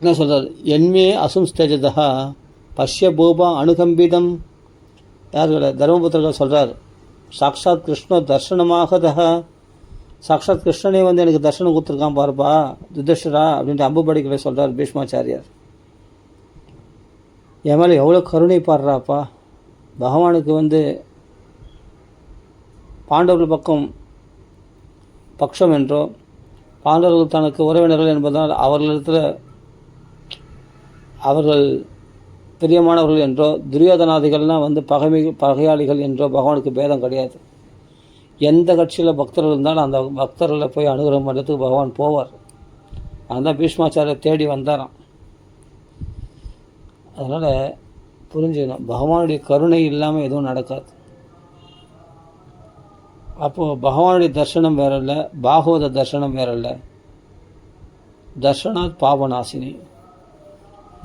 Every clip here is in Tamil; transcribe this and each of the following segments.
என்ன சொல்கிறார், என்மே அசும்ஸ்தேஜதா பஷ்ய பூபா அனுகம்பிதம். யார்களை? தர்மபுத்திரர்கள் சொல்கிறார், சாக்ஷாத் கிருஷ்ணோ தர்ஷனமாகதா, சாக்ஷாத் கிருஷ்ணனே வந்து எனக்கு தர்ஷனம் கொடுத்துருக்கான் பாருப்பா யுதிஷ்டிரா அப்படின்ட்டு அம்பு படிக்கலை சொல்கிறார் பீஷ்மாச்சாரியார். என் மேலே எவ்வளோ கருணை பாடுறாப்பா. பகவானுக்கு வந்து பாண்டவர்கள் பக்கம் பக்ஷம் என்றோ, பாண்டவர்கள் தனக்கு உறவினர்கள் என்பதால் அவர்களிடத்தில் அவர்கள் பிரியமானவர்கள் என்றோ, துரியோதனாதிகள்னால் வந்து பகையாளிகள் என்றோ பகவானுக்கு பேதம் கிடையாது. எந்த கட்சியில் பக்தர்கள் இருந்தாலும் அந்த பக்தர்களை போய் அனுகிரகம் பண்ணுறதுக்கு பகவான் போவார். அதுதான் பீஷ்மாச்சாரியை தேடி வந்தாராம். அதனால் புரிஞ்சுக்கணும், பகவானுடைய கருணை இல்லாமல் எதுவும் நடக்காது. அப்போது பகவானுடைய தர்சனம் வேற இல்லை, பாகவத தர்சனம் வேற இல்லை. தர்ஷனாத் பாபநாசினி.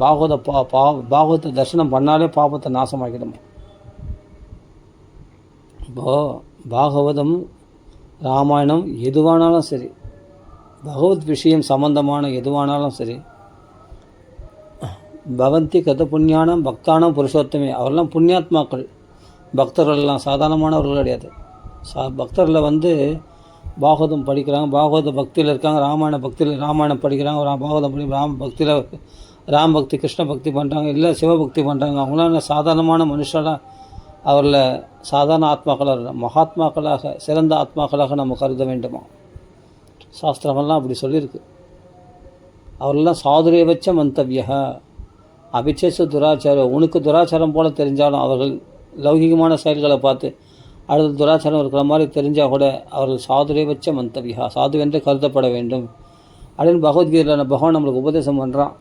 பாகவத தர்சனம் பண்ணாலே பாபத்தை நாசமாக்கிடும். இப்போது பாகவதம் ராமாயணம் எதுவானாலும் சரி, பகவத் விஷயம் சம்பந்தமான எதுவானாலும் சரி, பவந்தி கத புண்ணியானம் பக்தானம் புருஷோத்தமே. அவரெல்லாம் புண்ணியாத்மாக்கள். பக்தர்கள்லாம் சாதாரணமானவர்கள் கிடையாது. பக்தரில் வந்து பாகவதம் படிக்கிறாங்க, பாகவத பக்தியில் இருக்காங்க, ராமாயண பக்தியில் ராமாயணம் படிக்கிறாங்க, பாகவதம் படி பக்தியில் ராம் பக்தி கிருஷ்ண பக்தி பண்ணுறாங்க, இல்லை சிவபக்தி பண்ணுறாங்க. அவங்களாம் சாதாரணமான மனுஷனாக அவரில் சாதாரண ஆத்மாக்களாக மகாத்மாக்களாக சிறந்த ஆத்மாக்களாக நம்ம கருத வேண்டுமா? சாஸ்திரமெல்லாம் அப்படி சொல்லியிருக்கு. அவரெல்லாம் சாதுரியவச்ச மந்தவிய அபிச்சேச துராச்சாரம். உனக்கு துராச்சாரம் போல் தெரிஞ்சாலும் அவர்கள் லௌகிகமான செயல்களை பார்த்து அடுத்த துராச்சாரம் இருக்கிற மாதிரி தெரிஞ்சால் கூட அவர்கள் சாதுரியவச்ச மந்தவியா, சாதுவென்று கருதப்பட வேண்டும் அப்படின்னு பகவத்கீதையில் பகவான் நம்மளுக்கு உபதேசம் பண்ணுறான்.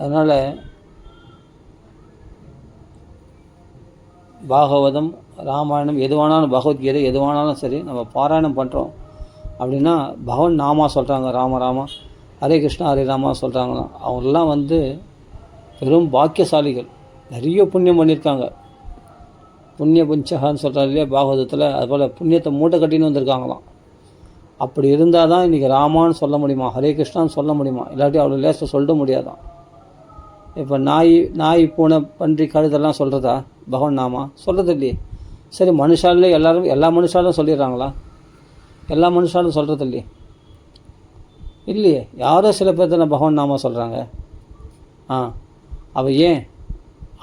அதனால் பாகவதம் ராமாயணம் எதுவானாலும் பகவத்கீதை எதுவானாலும் சரி நம்ம பாராயணம் பண்ணுறோம் அப்படின்னா பகவான் நாமா சொல்கிறாங்க, ராம ராமா ஹரே கிருஷ்ணா ஹரே ராமா சொல்கிறாங்களாம். அவங்களாம் வந்து பெரும் பாக்கியசாலிகள், நிறைய புண்ணியம் பண்ணியிருக்காங்க. புண்ணிய புஞ்சகான்னு சொல்கிறாங்க இல்லையா பாகவதத்தில், அதுபோல் புண்ணியத்தை மூட்டை கட்டின்னு வந்திருக்காங்களாம். அப்படி இருந்தால் தான் இன்றைக்கி ராமான்னு சொல்ல முடியுமா, ஹரே கிருஷ்ணான்னு சொல்ல முடியுமா? இல்லாட்டி அவ்வளோ லேசில் சொல்ல முடியாதான். இப்போ நாய் பூனை பன்றி கழுதெல்லாம் சொல்கிறதா பகவான் நாமா? சொல்கிறது இல்லையே. சரி, மனுஷாலே எல்லா மனுஷாலும் சொல்லிடுறாங்களா? எல்லா மனுஷாலும் சொல்கிறது இல்லையே. யாரோ சில பேர் தானே பகவான் நாமா சொல்கிறாங்க. அவள் ஏன்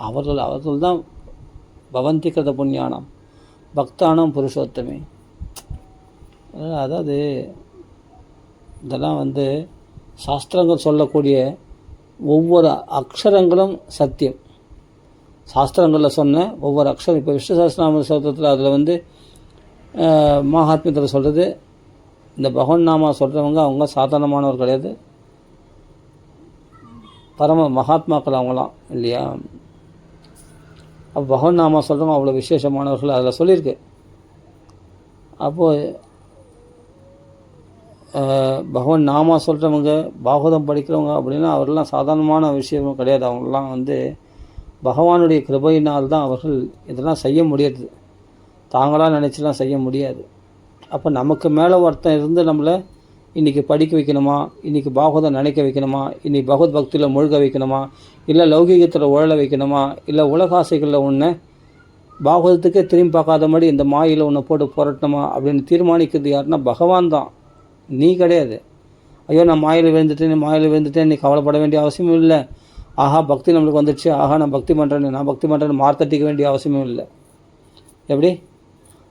அவர்கள் தான் பவந்தி கிருத புண்ணியானம் பக்தானம் புருஷோத்தமே. அதாவது இதெல்லாம் வந்து சாஸ்திரங்கள் சொல்லக்கூடிய ஒவ்வொரு அக்ஷரங்களும் சத்தியம். சாஸ்திரங்களில் சொன்ன ஒவ்வொரு அக்ஷரம், இப்போ விஷ்ணு சஹஸ்ரநாம ஸ்தோத்திரத்தில் அதில் வந்து மகாத்மியத்தில் சொல்கிறது, இந்த பகவான் நாமா சொல்கிறவங்க அவங்க சாதாரணமானவர் கிடையாது, பரம மகாத்மாக்கள் அவங்களாம் இல்லையா. அப்போ பகவான் நாமா சொல்கிறவங்க அவ்வளோ விசேஷமானவர்கள் அதில் சொல்லியிருக்கு. அப்போது பகவான் நாமா சொல்கிறவங்க பாகவதம் படிக்கிறவங்க அப்படின்னா அவரெல்லாம் சாதாரணமான விஷயமும் கிடையாது. அவங்களாம் வந்து பகவானுடைய கிருபையினால் தான் அவர்கள் இதெல்லாம் செய்ய முடியாது, தாங்களாக நினச்சிலாம் செய்ய முடியாது. அப்போ நமக்கு மேலே ஒருத்தன் இருந்து நம்மளை இன்றைக்கி படிக்க வைக்கணுமா, இன்றைக்கி பாகவதம் நினைக்க வைக்கணுமா, இன்றைக்கி பகவத் பக்தியில் முழுக வைக்கணுமா, இல்லை லௌகீகத்தில் உழல வைக்கணுமா, இல்லை உலகாசைகளில் ஒன்று பாகவதத்துக்கே திரும்பி பார்க்காத மாதிரி இந்த மாயில் ஒன்று போட்டு புரட்டணுமா அப்படின்னு தீர்மானிக்கிறது யாருன்னா பகவான் தான், நீ கிடையாது. ஐயோ நான் மாயில் விழுந்துட்டேன் நீ கவலைப்பட வேண்டிய அவசியமும் இல்லை. ஆஹா பக்தி நம்மளுக்கு வந்துடுச்சு, ஆஹா நான் பக்தி பண்ணுறேன்னு மார்த்தட்டிக்க வேண்டிய அவசியமும் இல்லை. எப்படி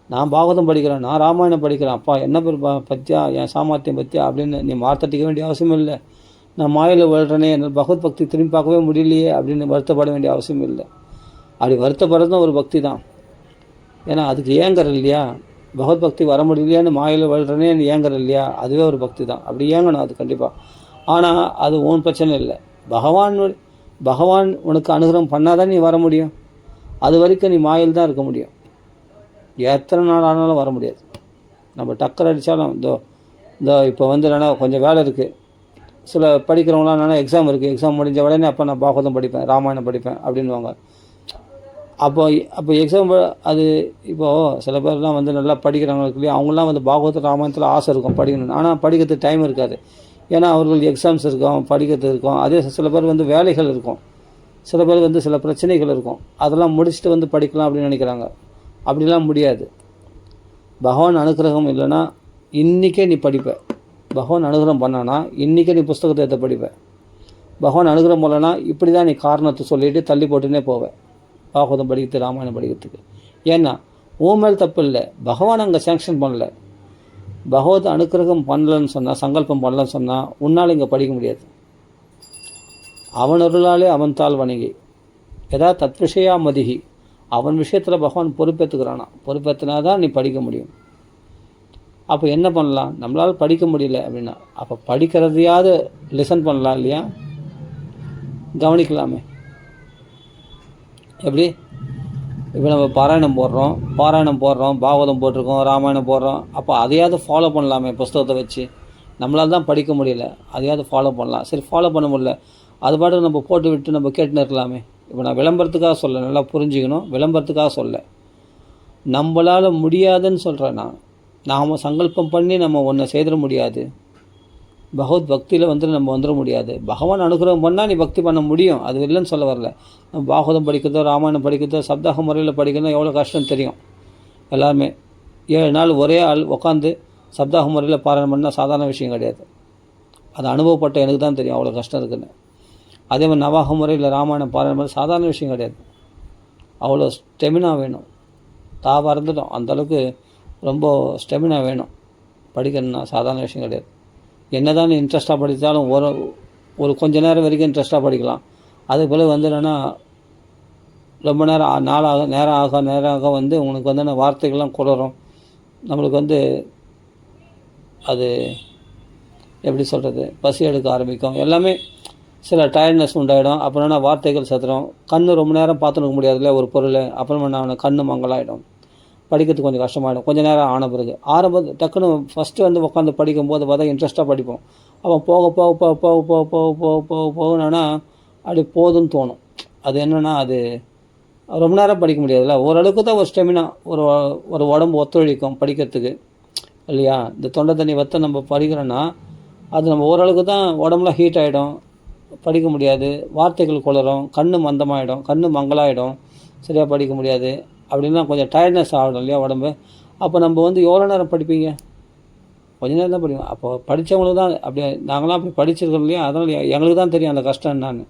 நான் பாகவதம் படிக்கிறேன், நான் ராமாயணம் படிக்கிறேன், அப்பா என்ன பேர் பத்தியா என் சாமர்த்தியம் பற்றியா அப்படின்னு நீ மார்த்தட்டிக்க வேண்டிய அவசியமும் இல்லை. நான் மாயில் விழுறேனே என்னால் பகவத் பக்தி திரும்பி பார்க்கவே முடியலையே அப்படின்னு வருத்தப்பட வேண்டிய அவசியம் இல்லை. அப்படி வருத்தப்படுறதும் ஒரு பக்தி தான். ஏன்னா அதுக்கு ஏங்கற இல்லையா, பகவத் பக்தி வர முடியலையான்னு மாயில் விழுறேனே ஏங்கற இல்லையா, அதுவே ஒரு பக்தி தான். அப்படி ஏங்கணும் அது கண்டிப்பாக. ஆனால் அது ஒன்றும் பிரச்சனை இல்லை. பகவான் உனக்கு அனுகிரகம் பண்ணாதான் நீ வர முடியும். அது வரைக்கும் நீ மாயில் தான் இருக்க முடியும். எத்தனை நாள் ஆனாலும் வர முடியாது. நம்ம டக்கர் அடித்தாலும் இதோ இப்போ வந்து என்னென்னா கொஞ்சம் வேலை இருக்குது, சில படிக்கிறவங்களாம் என்னென்னா எக்ஸாம் இருக்குது, எக்ஸாம் முடிஞ்ச உடனே அப்போ நான் பாகவதம் படிப்பேன், ராமாயணம் படிப்பேன் அப்படின்வாங்க. அப்போ எக்ஸாம் அது இப்போது சில பேர்லாம் வந்து நல்லா படிக்கிறவங்களுக்கு இல்லையா, அவங்களாம் வந்து பாகவத ராமாயணத்தில் ஆசை இருக்கும் படிக்கணும்னு, ஆனால் படிக்கிறதுக்கு டைம் இருக்காது. ஏன்னா அவர்களுக்கு எக்ஸாம்ஸ் இருக்கும், படிக்கிறது இருக்கும், அதே சில பேர் வந்து வேலைகள் இருக்கும், சில பேர் வந்து சில பிரச்சனைகள் இருக்கும், அதெல்லாம் முடிச்சுட்டு வந்து படிக்கலாம் அப்படின்னு நினைக்கிறாங்க. அப்படிலாம் முடியாது. பகவான் அனுகிரகம் இல்லைன்னா இன்றைக்கே நீ படிப்ப. பகவான் அனுகிரகம் பண்ணானா இன்றைக்கே நீ புஸ்தகத்தை எடுத்து படிப்ப. பகவான் அனுகிரகம் பண்ணலன்னா இப்படி தான் நீ காரணத்தை சொல்லிவிட்டு தள்ளி போட்டுன்னே போவேன் பாகவதம் படிக்கிறது, ராமாயணம் படிக்கிறதுக்கு. ஏன்னா உன் மேல் தப்பு இல்லை, பகவான் அங்கே சேங்ஷன் பண்ணல. பகவத் அனுகிரகம் பண்ணலன்னு சொன்னால், சங்கல்பம் பண்ணலன்னு சொன்னால் உன்னால் இங்கே படிக்க முடியாது. அவன் அருளாலே அவன் தாள் வணங்கி ஏதா தத் விஷயா மதிகி, அவன் விஷயத்தில் பகவான் பொறுப்பேற்றுக்கிறானா, பொறுப்பேற்றினா தான் நீ படிக்க முடியும். அப்போ என்ன பண்ணலாம்? நம்மளால் படிக்க முடியல அப்படின்னா அப்போ படிக்கிறதையாவது லிசன் பண்ணலாம் இல்லையா, கவனிக்கலாமே. எப்படி இப்போ நம்ம பாராயணம் போடுறோம், பாகவதம் போட்டிருக்கோம், ராமாயணம் போடுறோம், அப்போ அதையாவது ஃபாலோ பண்ணலாமே புஸ்தகத்தை வச்சு. நம்மளால் தான் படிக்க முடியல, அதையாவது ஃபாலோ பண்ணலாம். சரி, ஃபாலோ பண்ண முடியல, அது பாட்டு நம்ம போட்டு விட்டு நம்ம கேட்டுன்னு இருக்கலாமே. இப்போ நான் விளம்பரத்துக்காக சொல்ல, நல்லா புரிஞ்சுக்கணும், விளம்பரத்துக்காக சொல்ல. நம்மளால் முடியாதுன்னு சொல்கிறேன் நாம் சங்கல்பம் பண்ணி நம்ம ஒன்றை செய்திட முடியாது. பகவத் பக்தியில் வந்து நம்ம வந்துட முடியாது. பகவான் அனுகிரகம் பண்ணால் நீ பக்தி பண்ண முடியும், அது இல்லைன்னு சொல்ல வரல. பாகவதம் படிக்கிறதோ, ராமாயணம் படிக்கிறதோ, சப்தாக முறையில் படிக்கிறதோ எவ்வளோ கஷ்டம் தெரியும் எல்லாருமே. 7 நாள் ஒரே ஆள் உட்காந்து சப்தாக முறையில் பாராயணம் பண்ணால் சாதாரண விஷயம் கிடையாது. அது அனுபவப்பட்ட எனக்கு தான் தெரியும் அவ்வளோ கஷ்டம் இருக்குதுன்னு. அதே மாதிரி நவாக முறையில் ராமாயணம் பாராயணம் பண்ண சாதாரண விஷயம் கிடையாது. அவ்வளோ ஸ்டெமினா வேணும். மறந்துட்டோம், அந்தளவுக்கு ரொம்ப ஸ்டெமினா வேணும் படிக்கணும்னா, சாதாரண விஷயம் கிடையாது. என்ன தான் நீ இன்ட்ரெஸ்ட்டாக படித்தாலும் ஒரு கொஞ்ச நேரம் வரைக்கும் இன்ட்ரெஸ்ட்டாக படிக்கலாம். அதுக்கு பிறகு வந்து என்னென்னா ரொம்ப நேரம் ஆக வந்து உங்களுக்கு வந்து வார்த்தைகள்லாம் குளரும். நம்மளுக்கு வந்து அது எப்படி சொல்கிறது, பசி எடுக்க ஆரம்பிக்கும், எல்லாமே சில டயர்ட்னஸ் உண்டாயிடும். அப்புறம் வார்த்தைகள் சத்துரும், கண் ரொம்ப நேரம் பார்த்துருக்க முடியாதுல்ல ஒரு பொருள், அப்புறமா நான் கண் மங்களாயிடும், படிக்கிறதுக்கு கொஞ்சம் கஷ்டமாயிடும். கொஞ்சம் நேரம் ஆன பிறகு டக்குன்னு ஃபஸ்ட்டு வந்து உட்காந்து படிக்கும்போது பார்த்தா இன்ட்ரெஸ்ட்டாக படிப்போம். அப்போ போகணுன்னா அப்படி போதுன்னு தோணும். அது என்னென்னா அது ரொம்ப நேரம் படிக்க முடியாதுல்ல, ஓரளவுக்கு தான் ஒரு ஸ்டெமினா, ஒரு உடம்பு ஒத்துழைக்கும் படிக்கிறதுக்கு இல்லையா. இந்த தொண்டை தண்ணி நம்ம படிக்கிறோன்னா அது நம்ம ஓரளவுக்கு தான் உடம்புலாம் ஹீட் ஆகிடும், படிக்க முடியாது, வார்த்தைகள் குளரும், கண் மந்தமாகிடும், கண் மங்களாயிடும், சரியாக படிக்க முடியாது. அப்படின்னா கொஞ்சம் டயர்ட்னஸ் ஆகிடும் இல்லையா உடம்பு. அப்போ நம்ம வந்து எவ்வளோ நேரம் படிப்பீங்க? கொஞ்சம் நேரம் தான் படிப்போம். அப்போ படித்தவங்களுக்கு தான் அப்படியே, நாங்களாம் அப்படி படிச்சிருக்கோம் இல்லையா, அதனால் எங்களுக்கு தான் தெரியும் அந்த கஷ்டம் என்னான்னு.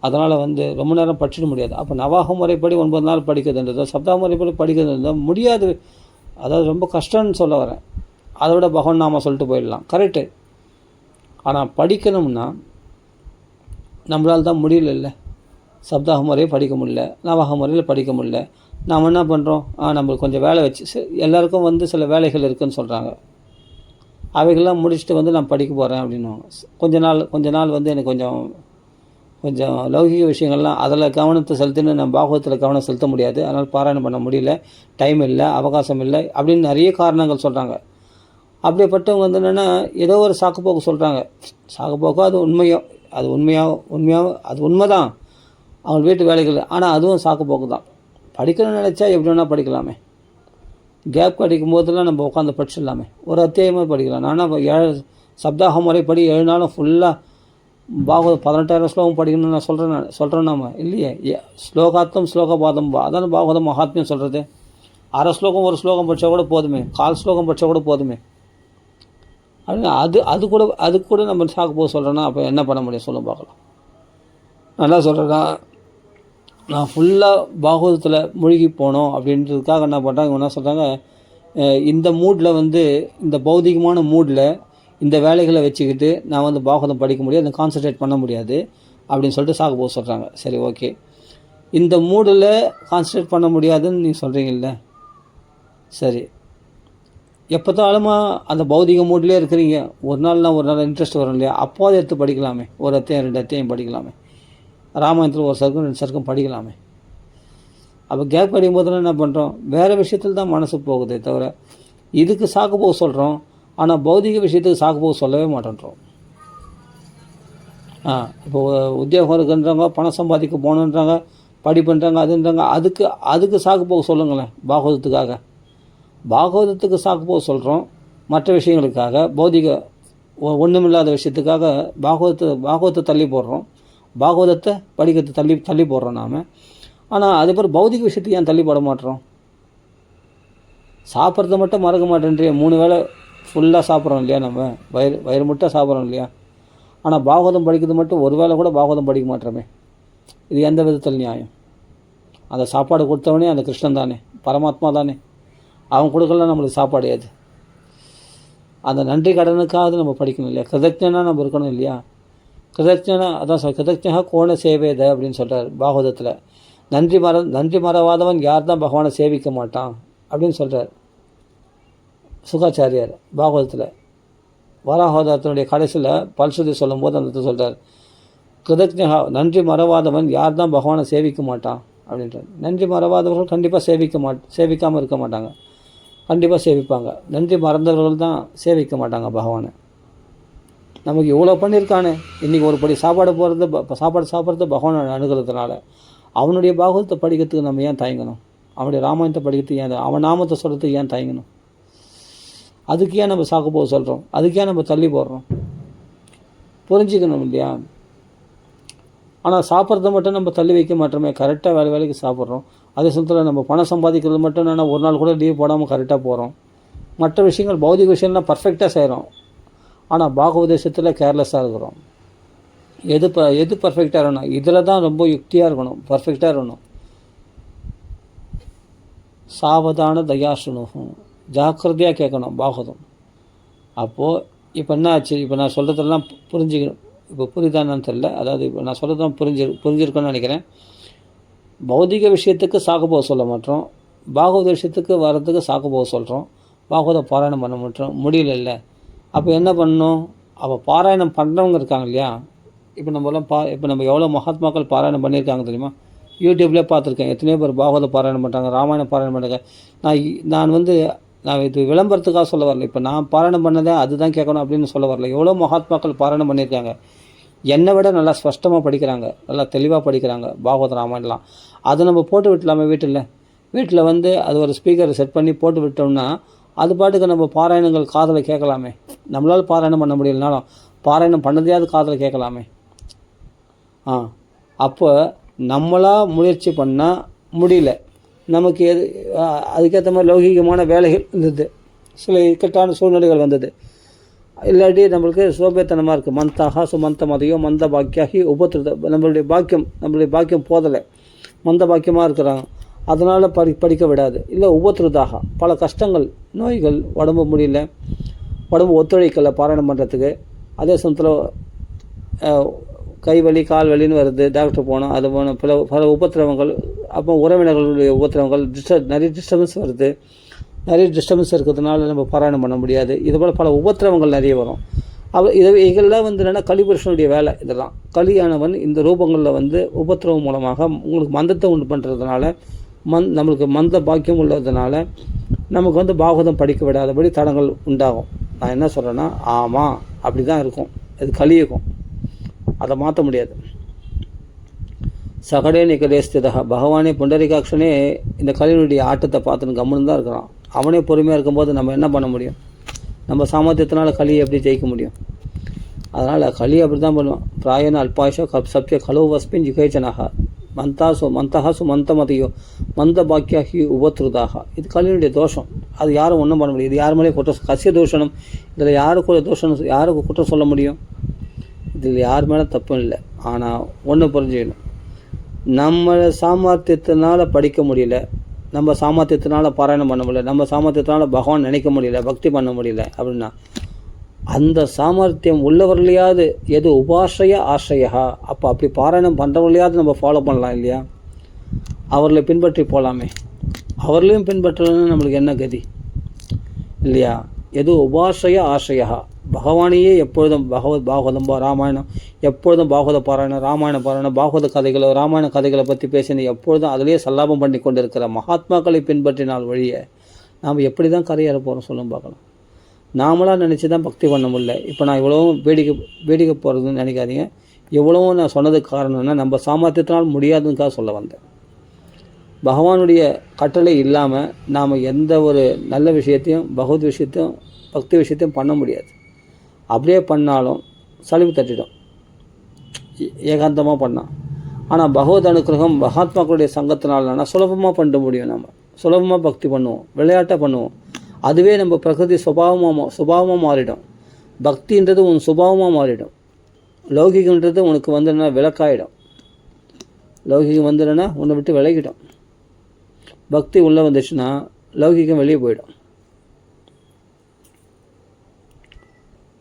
அதனால் வந்து ரொம்ப நேரம் படிச்சிட முடியாது. அப்போ நவாக முறைப்படி 9 நாள் படிக்கிறதுன்றதோ, சப்தா முறைப்படி படிக்கிறதுன்றதோ முடியாது. அதாவது ரொம்ப கஷ்டம்னு சொல்ல வரேன். அதை விட பகவான் நாம சொல்லிட்டு போயிடலாம், கரெக்டு. ஆனால் படிக்கணும்னா நம்மளால் தான் முடியல. சப்தாக முறையை படிக்க முடியல, நவாக முறையில் படிக்க முடியல. நாம் என்ன பண்ணுறோம், நம்மளுக்கு கொஞ்சம் வேலை வச்சு, எல்லாருக்கும் வந்து சில வேலைகள் இருக்குதுன்னு சொல்கிறாங்க, அவைகள்லாம் முடிச்சுட்டு வந்து நான் படிக்க போகிறேன் அப்படின்வாங்க. கொஞ்ச நாள் வந்து எனக்கு கொஞ்சம் லௌகிக விஷயங்கள்லாம் அதில் கவனத்தை செலுத்தின்னு நம்ம பாகவத்தில் கவனம் செலுத்த முடியாது, அதனால் பாராயணம் பண்ண முடியல, டைம் இல்லை, அவகாசம் இல்லை அப்படின்னு நிறைய காரணங்கள் சொல்கிறாங்க. அப்படிப்பட்டவங்க வந்து என்னென்னா ஏதோ ஒரு சாக்குப்போக்கு சொல்கிறாங்க. சாக்குப்போக்கோ அது உண்மையாக அது உண்மை தான், அவங்க வீட்டு வேலைகள். ஆனால் அதுவும் சாக்குப்போக்கு தான். படிக்கணும்னு நினச்சா எப்படி வேணால் படிக்கலாமே. கேப் கிடைக்கும் போதெல்லாம் நம்ம உட்காந்து படிச்சிடலாமே, ஒரு அத்தியாயமாக படிக்கலாம். நானும் சப்தாக முறைப்படி 7 நாளும் ஃபுல்லாக பாகவதம் 18,000 ஸ்லோகம் படிக்கணும்னு நான் சொல்கிறேன் நாம இல்லையே. ஸ்லோகாத்தம் ஸ்லோகபாதம் அதான் பாகவதம் மகாத்மியம் சொல்கிறது. அரை ஸ்லோகம் ஒரு ஸ்லோகம் படித்தா கூட போதுமே, 1/4 ஸ்லோகம் படித்தா கூட போதுமே அப்படின்னா அது கூட நம்ம சாக்கு போக சொல்கிறேன்னா அப்போ என்ன பண்ண முடியும் சொல்ல பார்க்கலாம். நல்லா சொல்கிறேன்னா, நான் ஃபுல்லாக பாகவதத்தில் மூழ்கி போனோம் அப்படின்றதுக்காக என்ன பண்ணுறாங்க, என்ன சொல்கிறாங்க, இந்த மூடில் வந்து இந்த பௌதிகமான மூடில் இந்த வேலைகளை வச்சுக்கிட்டு நான் வந்து பாகவதம் படிக்க முடியாது, அந்த கான்சன்ட்ரேட் பண்ண முடியாது அப்படின்னு சொல்லிட்டு சாக்கு போக சொல்கிறாங்க. சரி, ஓகே, இந்த மூடில் கான்சன்ட்ரேட் பண்ண முடியாதுன்னு நீங்கள் சொல்கிறீங்கல்ல, சரி, எப்போத்தாலுமா அந்த பௌதிக மூட்லேயே இருக்கிறீங்க, ஒரு நாள் இன்ட்ரெஸ்ட் வரும் இல்லையா, அப்போது எடுத்து படிக்கலாமே, ஒரு அத்தியாயம் 2 அத்தியாயம் படிக்கலாமே, ராமாயணத்தில் ஒரு சர்க்கம் 2 சர்க்கம் படிக்கலாமே. அப்போ கேப் படிக்கும் போதெல்லாம் என்ன பண்ணுறோம், வேறு விஷயத்தில் தான் மனசு போகுதே தவிர இதுக்கு சாக்கு போக சொல்கிறோம். ஆனால் பௌதிக விஷயத்துக்கு சாக்கு போக சொல்லவே மாட்டேன்றோம். இப்போ உத்தியோகம் இருக்குன்றாங்க, பணம் சம்பாதிக்க போகணுன்றாங்க, படிப்புன்றாங்க, அதுன்றாங்க, அதுக்கு சாக்கு போக சொல்லுங்களேன். பாகவதத்துக்கு சாக்கு போக சொல்கிறோம், மற்ற விஷயங்களுக்காக பௌதிக ஒன்றுமில்லாத விஷயத்துக்காக பாகவத்தை தள்ளி போடுறோம், பாகவதத்தை படிக்கிறத தள்ளி போடுறோம் நாம். ஆனால் அதே போல் பௌதிக விஷயத்துக்கு ஏன் தள்ளி போட மாட்டோம்? சாப்பிட்றத மட்டும் மறக்க மாட்டேன்றிய 3 வேளை ஃபுல்லாக சாப்பிட்றோம் இல்லையா, நம்ம வயிறு முட்டை சாப்பிட்றோம் இல்லையா. ஆனால் பாகவதம் படிக்கிறது மட்டும் ஒரு வேளை கூட பாகவதம் படிக்க மாட்டோமே. இது எந்த விதத்தில் நியாயம்? அந்த சாப்பாடு கொடுத்தவனே அந்த கிருஷ்ணன் தானே, பரமாத்மா தானே. அவன் கொடுக்கலாம் நம்மளுக்கு சாப்பாடு ஏது? அந்த நன்றி கடனுக்காவது நம்ம படிக்கணும் இல்லையா, கிருதஜ்ஞனா நம்ம இருக்கணும் இல்லையா. கிருதஜ்ஞனா அதான் கிருதஜ்ஞா கோண சேவேத அப்படின்னு சொல்கிறார் பாகவதத்தில். நன்றி மறவாதவன் யார் தான் பகவானை சேவிக்க மாட்டான் அப்படின்னு சொல்கிறார் சுகாச்சாரியார் பாகவதத்தில். வராகவதாரத்தினுடைய கடைசியில் பல்சுதி சொல்லும்போது அந்த சொல்கிறார், கிருதஜ்ஞா நன்றி மறவாதவன் யார் தான் பகவானை சேவிக்க மாட்டான் அப்படின்றார். நன்றி மறவாதவர்கள் கண்டிப்பாக சேவிக்காமல் இருக்க மாட்டாங்க, கண்டிப்பாக சேவிப்பாங்க. நன்றி மறந்தவர்கள் தான் சேவிக்க மாட்டாங்க பகவானை. நமக்கு இவ்வளோ பண்ணியிருக்கானே, இன்றைக்கி ஒரு படி சாப்பாடு சாப்பிட்றது பகவானை அணுகிறதுனால அவனுடைய பாகவதத்தை படிக்கிறதுக்கு நம்ம ஏன் தயங்கணும்? அவனுடைய ராமாயணத்தை படிக்கிறதுக்கு ஏன், அவன் நாமத்தை சொல்கிறதுக்கு ஏன் தயங்கணும்? அதுக்கு ஏன் நம்ம சாக்கு போக சொல்கிறோம்? அதுக்கு ஏன் நம்ம தள்ளி போடுறோம்? புரிஞ்சுக்கணும் இல்லையா. ஆனால் சாப்பிட்றத மட்டும் நம்ம தள்ளி வைக்க மாட்டோமே, கரெக்டாக வேலைக்கு சாப்பிட்றோம். அதே சமயத்தில் நம்ம பணம் சம்பாதிக்கிறது மட்டும் என்னென்னா ஒரு நாள் கூட லீவ் போடாமல் கரெக்டாக போகிறோம். மற்ற விஷயங்கள் பௌதிக விஷயம்லாம் பர்ஃபெக்டாக செய்கிறோம். ஆனால் பாகவதேசத்தில் கேர்லெஸ்ஸாக இருக்கிறோம். எது பர்ஃபெக்டாக இருக்கணும்? இதில் தான் ரொம்ப யுக்தியாக இருக்கணும், பர்ஃபெக்டாக இருக்கணும். சாவதான தயாசுனுகும், ஜாக்கிரதையாக கேட்கணும் பாகவதம். அப்போது இப்போ என்ன ஆச்சு? இப்போ நான் சொல்கிறதெல்லாம் புரிஞ்சுக்கணும். இப்போ புரியுதான்னு தெரியல. அதாவது இப்போ நான் சொல்கிறதெல்லாம் புரிஞ்சிருக்கணும்னு நினைக்கிறேன். பௌதிக விஷயத்துக்கு சாக்கு போக சொல்ல மாட்டோம், பாகவத விஷயத்துக்கு வர்றதுக்கு சாக்கு போக சொல்கிறோம். பாகவத பாராயணம் பண்ண மாட்டோம், முடியல இல்லை. அப்போ என்ன பண்ணணும்? அப்போ பாராயணம் பண்ணுறவங்க இருக்காங்க இல்லையா. இப்போ நம்ம எவ்வளோ மகாத்மாக்கள் பாராயணம் பண்ணியிருக்காங்க தெரியுமா? யூடியூப்லேயே பார்த்துருக்கேன். எத்தனையோ பேர் பாகவத பாராயணம் பண்ணுறாங்க, ராமாயணம் பாராயணம் பண்ணுறாங்க. நான் இது விளம்பரத்துக்காக சொல்ல வரல. இப்போ நான் பாராயணம் பண்ணதே அதுதான் கேட்கணும் அப்படின்னு சொல்ல வரல. எவ்வளோ மகாத்மாக்கள் பாராயணம் பண்ணியிருக்காங்க, என்னை விட நல்லா ஸ்பஷ்டமாக படிக்கிறாங்க, நல்லா தெளிவாக படிக்கிறாங்க பாகவத ராமாயணம்லாம். அதை நம்ம போட்டு விட்டலாமே வீட்டில் அது ஒரு ஸ்பீக்கரை செட் பண்ணி போட்டு விட்டோம்னா அது பாட்டுக்கு நம்ம பாராயணங்கள் காதில் கேட்கலாமே. நம்மளால் பாராயணம் பண்ண முடியலனாலும் பாராயணம் பண்ணதையாவது காதில் கேட்கலாமே. அப்போ நம்மளாக முயற்சி பண்ணால் முடியல, நமக்கு அதுக்கேற்ற மாதிரி லௌகிகமான வேலைகள் வந்தது, சில இக்கட்டான சூழ்நிலைகள் வந்தது. இல்லாட்டி நம்மளுக்கு சோபேத்தனமாக இருக்குது. மந்தாக சுமந்த மதையோ மந்த பாக்கியாகி உபத்திருத, நம்மளுடைய பாக்கியம் போதலை, மந்த பாக்கியமாக இருக்கிறாங்க, அதனால் படிக்க விடாது. இல்லை உபத்திருதாக பல கஷ்டங்கள், நோய்கள், உடம்பு முடியல, உடம்பு ஒத்துழைக்கலை பாராயணம் பண்ணுறதுக்கு. அதே சமயத்தில் கை வலி கால் வலின்னு வருது, டாக்டர் போனோம், அது போனோம், பல உபத்திரவங்கள். அப்போ உறவினர்களுடைய உபத்திரவங்கள், நிறைய டிஸ்டர்பன்ஸ் வருது. நிறைய டிஸ்டர்பன்ஸ் இருக்கிறதுனால நம்ம பாராயணம் பண்ண முடியாது. இதுபோல் பல உபத்திரவங்கள் நிறைய வரும். இதெல்லாம் என்னென்னா கலிபுருஷனுடைய வேலை. இதெல்லாம் கலியானவன் இந்த ரூபங்களில் உபத்திரவம் மூலமாக உங்களுக்கு மந்தத்தை உண்டு பண்ணுறதுனால, நம்மளுக்கு மந்த பாக்கியம் உள்ளதுனால நமக்கு பாகவதம் படிக்க விடாதபடி தடங்கள் உண்டாகும். நான் என்ன சொல்கிறேன்னா, ஆமாம் அப்படி தான் இருக்கும், அது கலியுகம், அதை மாற்ற முடியாது. சகடே நிகழேஸ்திதா, பகவானே புண்டரிகாட்சனே இந்த கலியினுடைய ஆட்டத்தை பார்த்துன்னு கம்முன்னு தான் இருக்கிறான். அவனே பொறுமையாக இருக்கும்போது நம்ம என்ன பண்ண முடியும்? நம்ம சாமர்த்தியத்தினால கலியை எப்படி ஜெயிக்க முடியும்? அதனால் களி அப்படி தான் பண்ணுவோம். பிராயண அல்பாயுஷோ சப்ய கலோ வஸ்பின் ஜிகேச்சனாக மந்தஹாசு மந்தமதியோ மந்த பாக்கியாகி உபத்ருதாக. இது களியினுடைய தோஷம், அது யாரும் ஒன்றும் பண்ண முடியும். இது யார் மேலே குற்றம், கசிய தூஷணம், இதில் யாருக்கு குற்றம் சொல்ல முடியும்? இதில் யார் மேலே தப்பும் இல்லை. ஆனால் ஒன்று புரிஞ்சுக்கணும், நம்ம சாமர்த்தியத்தினால படிக்க முடியல, நம்ம சாமர்த்தியத்தினால பாராயணம் பண்ண முடியல, நம்ம சாமர்த்தியத்தினால பகவான் நினைக்க முடியல, பக்தி பண்ண முடியல அப்படின்னா அந்த சாமர்த்தியம் உள்ளவர்களையாவது எது உபாசய ஆசையா, அப்போ அப்படி பாராயணம் பண்ணுறவர்களையாவது நம்ம ஃபாலோ பண்ணலாம் இல்லையா? அவர்களை பின்பற்றி போகலாமே. அவர்களையும் பின்பற்றலன்னு நம்மளுக்கு என்ன கதி இல்லையா? எது உபாசய ஆசையா, பகவானையே எப்பொழுதும் பாகவதம் ராமாயணம், எப்பொழுதும் பாகவத பாராயணம், ராமாயண பாராயணம், பாகவத கதைகளை, ராமாயண கதைகளை பற்றி பேசின எப்பொழுதும் அதிலேயே சல்லாபம் பண்ணி கொண்டு இருக்கிற மகாத்மாக்களை பின்பற்றினால் வழியை நாம் எப்படி தான் கரையேற போகிறோம் சொல்லும் பார்க்கலாம். நாமளாக நினச்சி தான் பக்தி பண்ண முடியல. இப்போ நான் இவ்வளவும் வேடிக்கை போகிறதுன்னு நினைக்காதீங்க. எவ்வளவும் நான் சொன்னதுக்கு காரணம்னா நம்ம சாமர்த்தியத்தினால் முடியாதுக்காக சொல்ல வந்தேன். பகவானுடைய கட்டளை இல்லாமல் நாம் எந்த ஒரு நல்ல விஷயத்தையும், பகவத் விஷயத்தையும், பக்தி விஷயத்தையும் பண்ண முடியாது. அப்படியே பண்ணாலும் சலிப்பு தட்டிடும் ஏகாந்தமாக பண்ணால். ஆனால் பகவத் அனுக்கிரகம் மகாத்மாக்களுடைய சங்கத்தினாலனா சுலபமாக பண்ண முடியும். நம்ம சுலபமாக பக்தி பண்ணுவோம், விளையாட்டாக பண்ணுவோம். அதுவே நம்ம பிரகிருதி சுபாவமாக மாறிடும். பக்தின்றது உன் சுபாவமாக மாறிடும். லௌகிகன்றது உனக்கு வந்துன்னா விளக்காயிடும். லௌகிகம் வந்துடுன்னா உன்னை விட்டு விலகிடும். பக்தி உள்ளே வந்துச்சுன்னா லௌகிகம் வெளியே போயிடும்.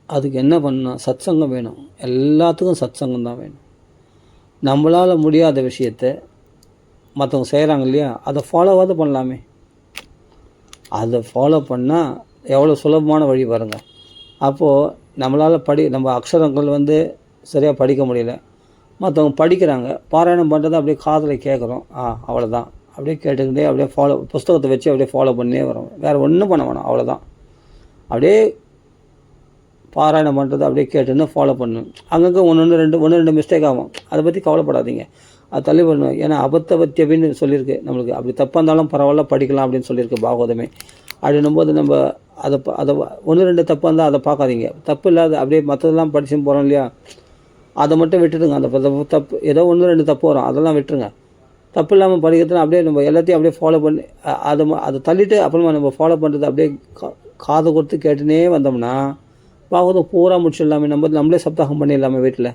அதுக்கு என்ன பண்ணணும்? சத்சங்கம் வேணும். எல்லாத்துக்கும் சத்சங்கம் தான் வேணும். நம்மளால் முடியாத விஷயத்தை மற்றவங்க செய்கிறாங்க இல்லையா, அதை ஃபாலோவாவது பண்ணலாமே. அதை ஃபாலோ பண்ணால் எவ்வளோ சுலபமான வழி பாருங்க. அப்போது நம்மளால் நம்ம அக்ஷரங்கள் சரியாக படிக்க முடியல, மற்றவங்க படிக்கிறாங்க, பாராயணம் பண்ணுறதை அப்படியே காதில் கேட்குறோம். அவ்வளோதான். அப்படியே கேட்டுக்கிட்டே அப்படியே புஸ்தகத்தை வச்சு அப்படியே ஃபாலோ பண்ணியே வரோம். வேறு ஒன்றும் பண்ண வேணாம். அவ்வளோதான். அப்படியே பாராயணம் பண்ணுறது அப்படியே கேட்டுன்னு ஃபாலோ பண்ணணும். அங்கங்கே ஒன்று ரெண்டு மிஸ்டேக் ஆகும். அதை பற்றி கவலைப்படாதீங்க, அது தள்ளி பண்ணணும். ஏன்னா அபத்தவத்தியபின்னு சொல்லியிருக்கு நம்மளுக்கு. அப்படி தப்பாக இருந்தாலும் பரவாயில்ல, படிக்கலாம் அப்படின்னு சொல்லியிருக்கு பாகவதமே. அப்படின்னும் போது நம்ம அதை 1-2 தப்பாக இருந்தால் அதை பார்க்காதீங்க. தப்பு இல்லாத அப்படியே மற்றதெல்லாம் படிச்சுன்னு போகிறோம் இல்லையா, அதை மட்டும் விட்டுடுங்க. அந்த தப்பு ஏதோ 1-2 தப்பு வரும், அதெல்லாம் விட்டுருங்க. தப்பு இல்லாமல் படிக்கிறதுனா அப்படியே நம்ம எல்லாத்தையும் அப்படியே ஃபாலோ பண்ணி அதை தள்ளிவிட்டு அப்புறமா நம்ம ஃபாலோ பண்ணுறது அப்படியே காதை கொடுத்து கேட்டுனே வந்தோம்னா பாகவதம் பூரா முடிச்சிடலாமே. நம்மளே சப்தாகம் பண்ணிடலாமே, வீட்டில்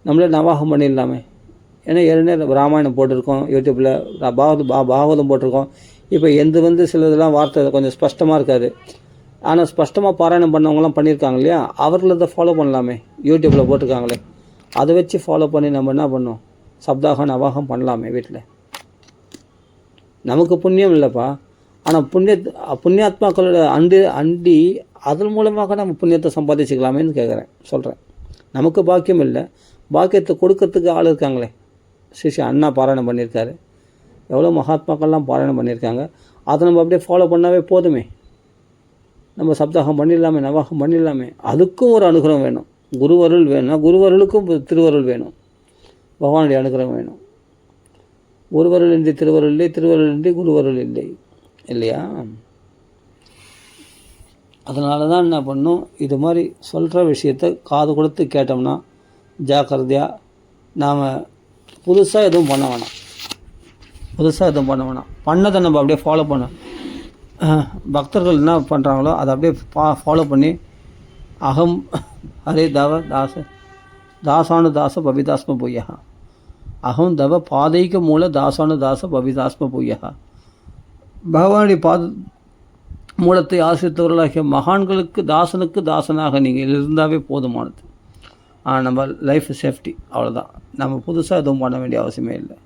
நம்மளே நவாகம் பண்ணிடலாமே. ஏன்னா ஏற்கனவே ராமாயணம் போட்டிருக்கோம், யூடியூப்பில் பாகவதம் போட்டிருக்கோம். இப்போ சிலதெல்லாம் வார்த்தை கொஞ்சம் ஸ்பஷ்டமாக இருக்காது. ஆனால் ஸ்பஷ்டமாக பாராயணம் பண்ணவங்களாம் பண்ணியிருக்காங்க இல்லையா, அவர்களதை ஃபாலோ பண்ணலாமே. யூடியூப்பில் போட்டிருக்காங்களே, அதை வச்சு ஃபாலோ பண்ணி நம்ம என்ன பண்ணோம்? சப்தாகம் நவாகம் பண்ணலாமே வீட்டில். நமக்கு புண்ணியம் இல்லைப்பா, ஆனால் புண்ணியாத்மாக்களோட அண்டி அதன் மூலமாக நம்ம புண்ணியத்தை சம்பாதிச்சுக்கலாமேன்னு சொல்கிறேன். நமக்கு பாக்கியம் இல்லை, பாக்கியத்தை கொடுக்கறதுக்கு ஆள் இருக்காங்களே. ஸ்ரீ அண்ணா பாராயணம் பண்ணியிருக்காரு, எவ்வளோ மகாத்மாக்கள்லாம் பாராயணம் பண்ணியிருக்காங்க. அதை நம்ம அப்படியே ஃபாலோ பண்ணாவே போதுமே. நம்ம சப்தாகம் பண்ணிடலாமே, நவாகம் பண்ணிடலாமே. அதுக்கும் ஒரு அனுகிரகம் வேணும். குருவருள் வேணும்னா குருவருளுக்கும் திருவருள் வேணும், பகவானுடைய அனுகிரகம் வேணும். குருவருள் இன்றி திருவருள் இல்லை, திருவருள் இன்றி குருவருள் இல்லை, இல்லையா? அதனால தான் என்ன பண்ணணும், இது மாதிரி சொல்கிற விஷயத்தை காது கொடுத்து கேட்டோம்னா ஜாக்கிரதையாக நாம் புதுசாக எதுவும் பண்ண வேணாம். பண்ணதை நம்ம அப்படியே ஃபாலோ பண்ண. பக்தர்கள் என்ன பண்ணுறாங்களோ அதை அப்படியே ஃபாலோ பண்ணி அகம் ஹரே தவ தாசானு தாச பவிதாஸ்ம பொய்யா, அகம் தவ பாதைக்கு மூல தாசானு தாச பவிதாஸ்ம பொய்யா. பகவானுடைய மூலத்தை ஆசிரியத்தவர்களாகிய மகான்களுக்கு தாசனுக்கு தாசனாக நீங்கள் இருந்தாவே போதுமானது. நம்ம லைஃப் சேஃப்டி, அவ்வளோதான். நம்ம புதுசாக எதுவும் பண்ண வேண்டிய அவசியமே இல்லை.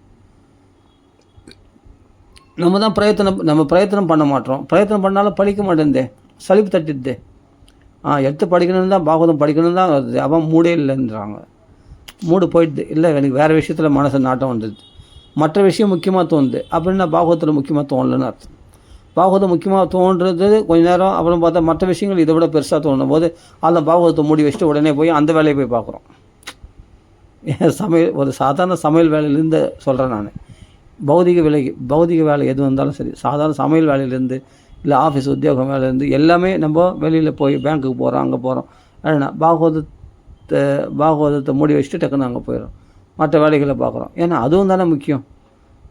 நம்ம பிரயத்தனம் பண்ண மாட்டோம். பிரயத்தனம் பண்ணாலும் படிக்க மாட்டேந்தே, சலிப்பு தட்டிடுதே. எடுத்து படிக்கணும்னு தான், பாகவதம் படிக்கணும் தான் வருது. அவன் மூடே இல்லைன்றாங்க. மூடு போயிடுது. இல்லை, எனக்கு வேறு விஷயத்தில் மனசு நாட்டம் வந்துடுது, மற்ற விஷயம் முக்கியமாக தோணுது. அப்படின்னா பாகவதத்தில் முக்கியமாக தோணலன்னு அர்த்தம். பாகவதம் முக்கியமாக தோன்றது கொஞ்ச நேரம், அப்புறம் பார்த்தா மற்ற விஷயங்கள் இதை விட பெருசாக தோணும் போது அந்த பாகவதத்தை மூடி வச்சுட்டு உடனே போய் அந்த வேலையை போய் பார்க்குறோம். ஒரு சாதாரண சமையல் வேலையிலேருந்து சொல்கிறேன் நான். பௌதிக வேலை எது வந்தாலும் சரி, சாதாரண சமையல் வேலையிலேருந்து இல்லை ஆஃபீஸ் உத்தியோகம் வேலையிலேருந்து எல்லாமே நம்ம வெளியில் போய் பேங்க்குக்கு போகிறோம், அங்கே போகிறோம். ஏன்னா பாகவதத்தை மூடி வச்சுட்டு டக்குன்னு அங்கே போயிடும், மற்ற வேலைகளை பார்க்குறோம். ஏன்னா அதுவும் தானே முக்கியம்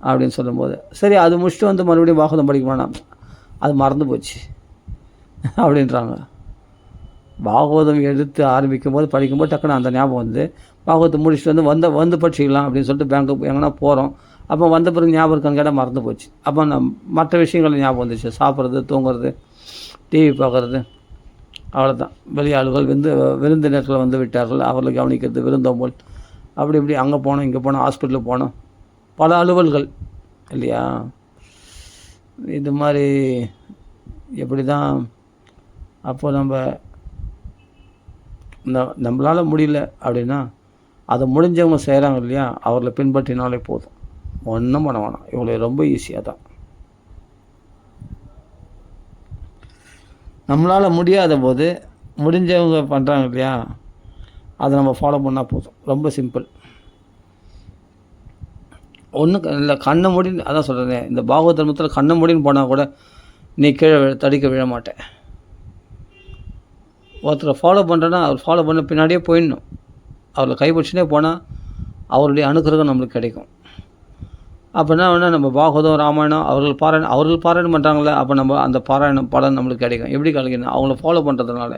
அப்படின்னு சொல்லும்போது, சரி அது முடிச்சுட்டு மறுபடியும் பாகவதம் படிக்க வேணாம், அது மறந்து போச்சு அப்படின்றாங்க. பாகவதம் எடுத்து ஆரம்பிக்கும் போது படிக்கும்போது டக்குன்னு அந்த ஞாபகம் பாகவதத்தை முடிச்சுட்டு வந்து படிச்சிக்கலாம் அப்படின்னு சொல்லிட்டு பேங்க்கு எங்கன்னா போகிறோம். அப்போ வந்த பிறகு ஞாபகம் இருக்கான்னு கேட்டால் மறந்து போச்சு. அப்போ மற்ற விஷயங்கள் ஞாபகம் வந்துச்சு, சாப்பிட்றது, தூங்குறது, டிவி பார்க்குறது, அவ்வளோதான். வெளியாளுகள் விருந்தினர்கள் விட்டார்கள், அவர்களை கவனிக்கிறது, விருந்தோம்பல், அப்படி இப்படி அங்கே போனோம், இங்கே போனோம், ஹாஸ்பிட்டலுக்கு போனோம், பல அலுவல்கள் இல்லையா? இது மாதிரி எப்படி தான். அப்போ நம்மளால் முடியல அப்படின்னா அதை முடிஞ்சவங்க செய்கிறாங்க இல்லையா, அவர்களை பின்பற்றினாலே போதும், ஒன்றும் பண்ண வேணாம். இவங்களை ரொம்ப ஈஸியாக தான். நம்மளால் முடியாத போது முடிஞ்சவங்க பண்ணுறாங்க இல்லையா, அதை நம்ம ஃபாலோ பண்ணால் போதும், ரொம்ப சிம்பிள். ஒன்றும் இல்லை, கண்ணை மூடின்னு அதான் சொல்கிறேன். இந்த பாகவத தர்மத்தில் கண்ணை மூடின்னு போனால் கூட நீ கீழே தடிக்க விழ மாட்டேன். ஒருத்தரை ஃபாலோ பண்ணுறேன்னா அவர் ஃபாலோ பண்ண பின்னாடியே போயிடணும். அவரை கைப்பிடிச்சுனே போனால் அவருடைய அனுக்கிரகம் நம்மளுக்கு கிடைக்கும். அப்போ என்ன வேணால் நம்ம பாகவதம் ராமாயணம் அவர்கள் பாராயணம் பண்ணுறாங்களே, அப்போ நம்ம அந்த பாராயணம் பலன் நம்மளுக்கு கிடைக்கும். எப்படி கிடைக்கணும்? அவங்கள ஃபாலோ பண்ணுறதுனால.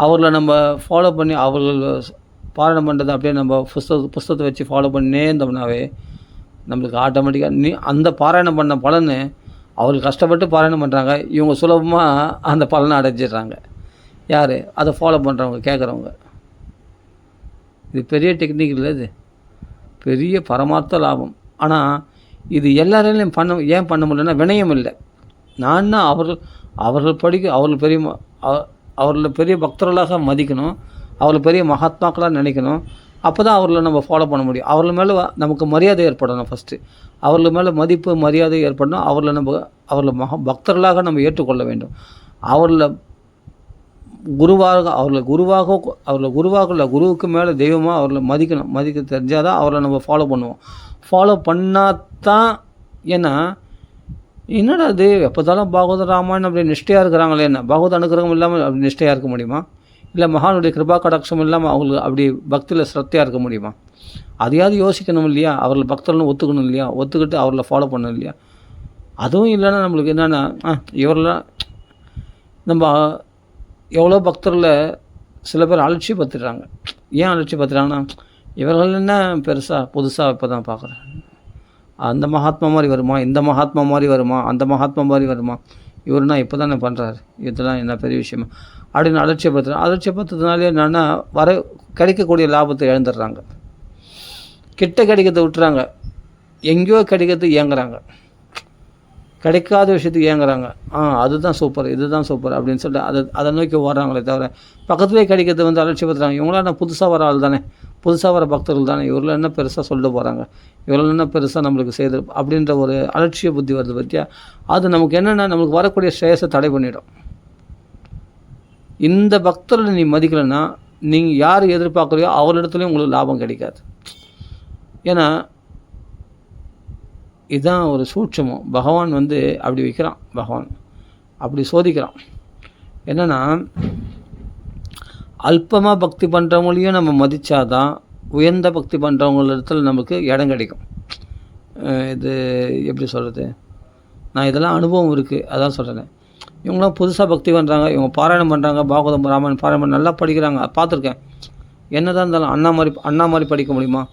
அவர்களை நம்ம ஃபாலோ பண்ணி அவர்கள் பாராயணம் பண்ணுறது அப்படியே நம்ம புஸ்தகத்தை வச்சு ஃபாலோ பண்ணினே இருந்தோம்னாவே நம்மளுக்கு ஆட்டோமேட்டிக்காக அந்த பாராயணம் பண்ண பலன் அவர்கள் கஷ்டப்பட்டு பாராயணம் பண்ணுறாங்க, இவங்க சுலபமாக அந்த பலனை அடைஞ்சிடுறாங்க. யார் அதை ஃபாலோ பண்ணுறவங்க, கேட்குறவங்க. இது பெரிய டெக்னிக் இல்லை, இது பெரிய பரமார்த்த லாபம். ஆனால் இது எல்லாரையும் ஏன் பண்ண முடியலன்னா வினயம் இல்லை. நான்னா அவர்களை பெரிய பக்தர்களாக மதிக்கணும், அவர்களை பெரிய மகாத்மாக்களாக நினைக்கணும். அப்போ தான் அவர்களை நம்ம ஃபாலோ பண்ண முடியும். அவர்கள் மேலே நமக்கு மரியாதை ஏற்படணும். ஃபஸ்ட்டு அவர்கள் மேலே மதிப்பு மரியாதை ஏற்படணும். அவர்களை பக்தர்களாக நம்ம ஏற்றுக்கொள்ள வேண்டும். அவர்களை குருவாக இல்லை, குருவுக்கு மேலே தெய்வமாக அவர்களை மதிக்க தெரிஞ்சால் தான் அவர்களை நம்ம ஃபாலோ பண்ணுவோம். ஃபாலோ பண்ணாதான். ஏன்னா என்னடா அது எப்போதாலும் பாகவத ராமாயணம் அப்படி நிஷ்டையாக இருக்கிறாங்களே, என்ன பாகவத அனுக்கிரகம் இல்லாமல் அப்படி நிஷ்டையாக இருக்க முடியுமா? இல்லை மகானுடைய கிருபா கடாட்சம் இல்லாமல் அவங்களுக்கு அப்படி பக்தியில் ஸ்ரத்தையாக இருக்க முடியுமா? அதையாவது யோசிக்கணும் இல்லையா? அவர்கள் பக்தர்கள்னு ஒத்துக்கணும் இல்லையா? ஒத்துக்கிட்டு அவர்களை ஃபாலோ பண்ணணும் இல்லையா? அதுவும் இல்லைன்னா நம்மளுக்கு என்னென்னா இவரெல்லாம் நம்ம எவ்வளோ பக்தர்களை சில பேர் அலட்சியப்படுத்துகிறாங்க. ஏன் அலட்சியப்படுத்துகிறாங்கன்னா, இவர்கள் என்ன பெருசாக புதுசாக இப்போ தான் பார்க்குறேன், அந்த மகாத்மா மாதிரி வருமா, இந்த மகாத்மா மாதிரி வருமா, அந்த மகாத்மா மாதிரி வருமா, இவருனா இப்போ தானே பண்ணுறாரு, இதெல்லாம் என்ன பெரிய விஷயமா அப்படின்னு அலட்சியப்படுத்துறதுனாலே என்னென்னா கிடைக்கக்கூடிய லாபத்தை இழந்துடுறாங்க. கிட்ட கிடைக்கிறத விட்டுறாங்க, எங்கேயோ கிடைக்கிறது ஏங்குறாங்க, கிடைக்காத விஷயத்துக்கு ஏங்குறாங்க. அதுதான் சூப்பர், இதுதான் சூப்பர் அப்படின்னு சொல்லிட்டு அதை நோக்கி ஓடுறாங்களே தவிர பக்கத்துலேயே கிடைக்கிறது அலட்சியப்படுத்துறாங்க. இவங்களாம் என்ன புதுசாக வர ஆள் தானே, புதுசாக வர பக்தர்கள் தானே, இவர்கள் என்ன பெருசாக சொல்லிட்டு போகிறாங்க, இவர்கள் என்ன பெருசாக நம்மளுக்கு செய்து அப்படின்ற ஒரு அலட்சிய புத்தி வருது பற்றியா. அது நமக்கு என்னென்னா நம்மளுக்கு வரக்கூடிய ஸ்ரேயஸை தடை பண்ணிடும். இந்த பக்தர்களை நீ மதிக்கலைன்னா நீங்கள் யார் எதிர்பார்க்குறியோ அவரிடத்துலையும் உங்களுக்கு லாபம் கிடைக்காது. ஏன்னா இதுதான் ஒரு சூட்சமம். பகவான் அப்படி வைக்கிறான், பகவான் அப்படி சோதிக்கிறான். என்னென்னா அல்பமாக பக்தி பண்ணுறவங்களையும் நம்ம மதித்தாதான் உயர்ந்த பக்தி பண்ணுறவங்களிடத்தில் நமக்கு இடம் கிடைக்கும். இது எப்படி சொல்கிறது, நான் இதெல்லாம் அனுபவம் இருக்குது, அதான் சொல்கிறேன். இவங்களாம் புதுசாக பக்தி பண்ணுறாங்க, இவங்க பாராயணம் பண்ணுறாங்க, பாகவதம் ராமாயணம் பாராயணம் நல்லா படிக்கிறாங்க, பார்த்துருக்கேன். என்ன தான் இருந்தாலும் அண்ணா மாதிரி படிக்க முடியுமா,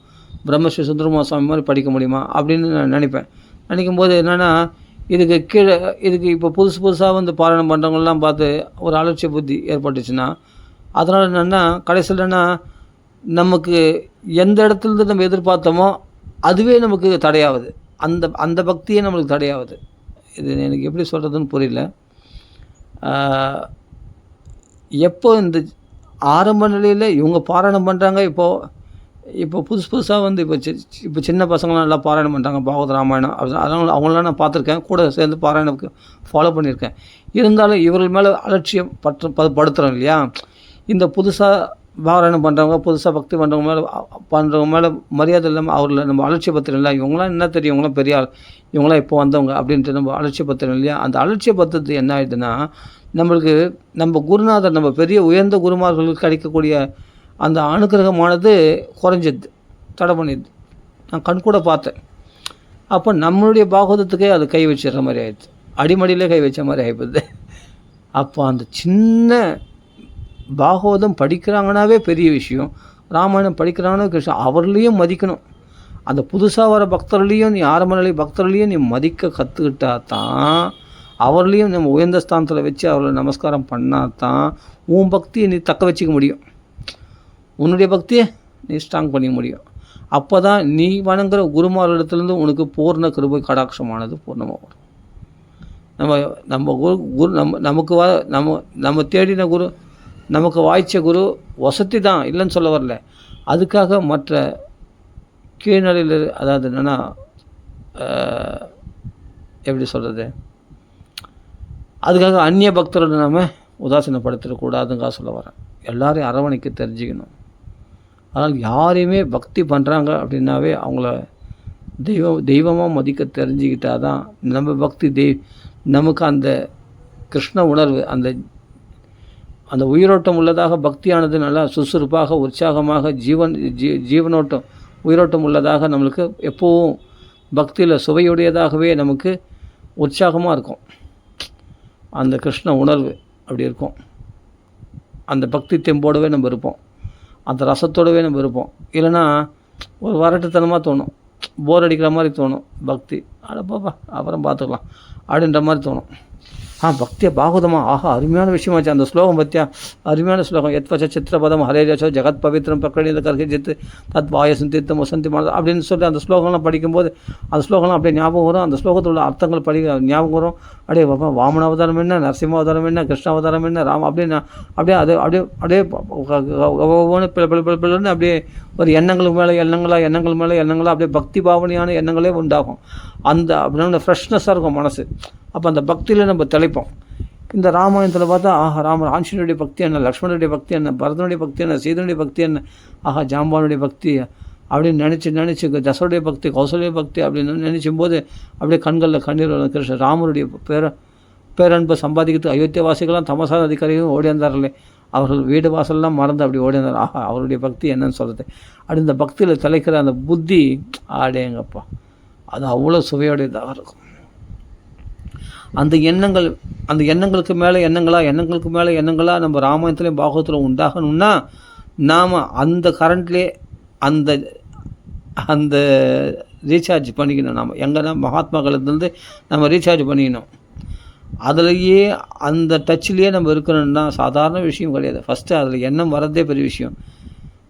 பிரம்மஸ்ரீ சுந்தரமா சுவாமி மாதிரி படிக்க முடியுமா அப்படின்னு நான் நினைக்கும் போது என்னென்னா இதுக்கு இப்போ புதுசாக பாராயணம் பண்ணுறவங்களாம் பார்த்து ஒரு அலட்சிய புத்தி ஏற்பட்டுச்சுன்னா அதனால் என்னென்னா கடைசியில் நமக்கு எந்த இடத்துலேருந்து நம்ம எதிர்பார்த்தோமோ அதுவே நமக்கு தடையாகுது, அந்த பக்தியே நம்மளுக்கு தடையாகுது. இது எனக்கு எப்படி சொல்கிறதுன்னு புரியல. எப்போ இந்த ஆரம்ப நிலையில் இவங்க பாராயணம் பண்ணுறாங்க, இப்போ புதுசாக இப்போ சின்ன பசங்களாம் நல்லா பாராயணம் பண்ணுறாங்க பாகவத ராமாயணம், அதனால் அவங்களாம் நான் பார்த்துருக்கேன், கூட சேர்ந்து பாராயணம் ஃபாலோ பண்ணியிருக்கேன். இருந்தாலும் இவர்கள் மேலே அலட்சியம் படுத்துகிறோம் இல்லையா. இந்த புதுசாக பாராயணம் பண்ணுறவங்க, புதுசாக பக்தி பண்ணுறவங்க மேலே மரியாதை இல்லாமல் அவர்களை நம்ம அலட்சியப்படுத்துறோம் இல்லையா. இவங்களாம் என்ன தெரியும், இவங்களாம் பெரிய ஆள், இவங்களாம் இப்போ வந்தவங்க அப்படின்ட்டு நம்ம அலட்சியப்படுத்துறோம் இல்லையா. அந்த அலட்சியப்படுத்துறது என்ன ஆகிடுதுன்னா நம்மளுக்கு நம்ம குருநாதர், நம்ம பெரிய உயர்ந்த குருமார்களுக்கு கிடைக்கக்கூடிய அந்த அனுக்கிரகமானது குறைஞ்சிது, தடை பண்ணிடுது. நான் கண்கூட பார்த்தேன். அப்போ நம்மளுடைய பாகவதத்துக்கே அது கை வச்சிடுற மாதிரி ஆயிடுச்சு, அடிமடியிலே கை வச்ச மாதிரி ஆகிடுது. அப்போ அந்த சின்ன பாகவதம் படிக்கிறாங்கன்னாவே பெரிய விஷயம், ராமாயணம் படிக்கிறாங்கன்னா விஷயம், அவர்களையும் மதிக்கணும். அந்த புதுசாக வர பக்தர்களையும் நீ ஆரம்ப நிலை பக்தர்களையும் நீ மதிக்க கற்றுக்கிட்டா தான், அவர்களையும் நம்ம உயர்ந்த ஸ்தானத்தில் வச்சு அவர்களை நமஸ்காரம் பண்ணால் தான் உன் பக்தியை நீ தக்க வச்சுக்க முடியும், உன்னுடைய பக்தியை நீ ஸ்ட்ராங் பண்ணிக்க முடியும். அப்போ தான் நீ வணங்குற குருமாரிடத்துலேருந்து உனக்கு பூர்ண கிருபை கடாட்சமானது பூர்ணமாக வரும். நம்ம குரு நம்ம தேடின குரு, நமக்கு வாய்ச்ச குரு வசதி தான், இல்லைன்னு சொல்ல வரல. அதுக்காக மற்ற கீழ்நிலையில், அதாவது என்னென்னா எப்படி சொல்கிறது, அதுக்காக அந்நிய பக்தர்களை நம்ம உதாசீனப்படுத்திடக்கூடாதுங்க சொல்ல வரேன். எல்லாரையும் அரவணைக்க தெரிஞ்சுக்கணும். அதனால் யாரையுமே பக்தி பண்ணுறாங்க அப்படின்னாவே அவங்கள தெய்வமாக மதிக்க தெரிஞ்சுக்கிட்டால் தான் நம்ம பக்தி நமக்கு அந்த கிருஷ்ண உணர்வு, அந்த உயிரோட்டம் உள்ளதாக பக்தியானது நல்லா சுறுசுறுப்பாக உற்சாகமாக ஜீவனோட்டம் உயிரோட்டம் உள்ளதாக நம்மளுக்கு எப்போவும் பக்தியில் சுவையுடையதாகவே நமக்கு உற்சாகமாக இருக்கும். அந்த கிருஷ்ண உணர்வு அப்படி இருக்கும். அந்த பக்தி தெம்போடவே நம்ம இருப்போம், அந்த ரசத்தோடவே நம்ம இருப்போம். இல்லைன்னா ஒரு வரட்டுத்தனமாக தோணும், போர் அடிக்கிற மாதிரி தோணும். பக்தி அடப்பாப்பா அப்புறம் பார்த்துக்கலாம் அப்படின்ற மாதிரி தோணும். பக்தியை பாகவதமா ஆஹா அருமையான விஷயமாச்சு. அந்த ஸ்லோகம் பற்றியா அருமையான ஸ்லோகம். எத்வச்ச சித்திரபதம் ஹரேஜோ ஜெகத் பவித்திரம் பிரகடித கர்கிஜித்து தத் வாயசம் தீர்த்தம் வசந்தி மானது அப்படின்னு சொல்லி அந்த ஸ்லோகம்லாம் படிக்கும்போது அந்த ஸ்லோகம்லாம் அப்படியே ஞாபகம் வரும். அந்த ஸ்லோகத்தில் உள்ள அர்த்தங்கள் ஞாபகம் வரும். அப்படியே வாமன அவதாரம் என்ன, நரசிம்ம அவதாரம் என்ன, கிருஷ்ண அவதாரம் என்ன, ராம அப்படியே அப்படியே அது அப்படியே அப்படியே பிள்ளைன்னு அப்படியே ஒரு எண்ணங்களுக்கு மேலே எண்ணங்கள் மேலே எண்ணங்களாக அப்படியே பக்தி பாவனையான எண்ணங்களே உண்டாகும். அந்த அப்படின்னா ஃப்ரெஷ்னஸாக இருக்கும் மனசு. அப்போ அந்த பக்தியில் நம்ம திளைப்போம். இந்த ராமாயணத்தில் பார்த்தா ராமர் ஆஞ்சநேயனுடைய பக்தி என்ன, லக்ஷ்மணனுடைய பக்தி என்ன, பரதனுடைய பக்தி என்ன, சீதனுடைய பக்தி என்ன, ஜாம்பானுடைய பக்தி அப்படின்னு நினச்சி தசருடைய பக்தி, கௌசல்ய பக்தி அப்படின்னு நினச்சும் போது அப்படியே கண்களில் கண்ணீர் வரும். கிருஷ்ண ராமருடைய பேரன்பை சம்பாதிக்கிறதுக்கு அயோத்தியவாசிகள்லாம் தமசாத அதிகாரிகளும் ஓடி வந்தார்களே, அவர்கள் வீடு வாசல்லாம் மறந்து அப்படி ஓடி வந்தார். அவருடைய பக்தி என்னன்னு சொல்கிறது. அப்படி இந்த பக்தியில் திளைக்கிற அந்த புத்தி ஆடேங்கப்பா, அது அவ்வளோ சுவையோடையதாக இருக்கும். அந்த எண்ணங்களுக்கு மேலே எண்ணங்களாக நம்ம ராமாயணத்துலேயும் பாகவத்திலும் உண்டாகணும்னா நாம் அந்த கரண்ட்லேயே அந்த ரீசார்ஜ் பண்ணிக்கணும். நாம் எங்கன்னா மகாத்மாக்களிருந்து நம்ம ரீசார்ஜ் பண்ணிக்கணும். அதுலேயே அந்த டச்சிலேயே நம்ம இருக்கணும்னா சாதாரண விஷயம் கிடையாது. ஃபஸ்ட்டு அதில் எண்ணம் வரதே பெரிய விஷயம்.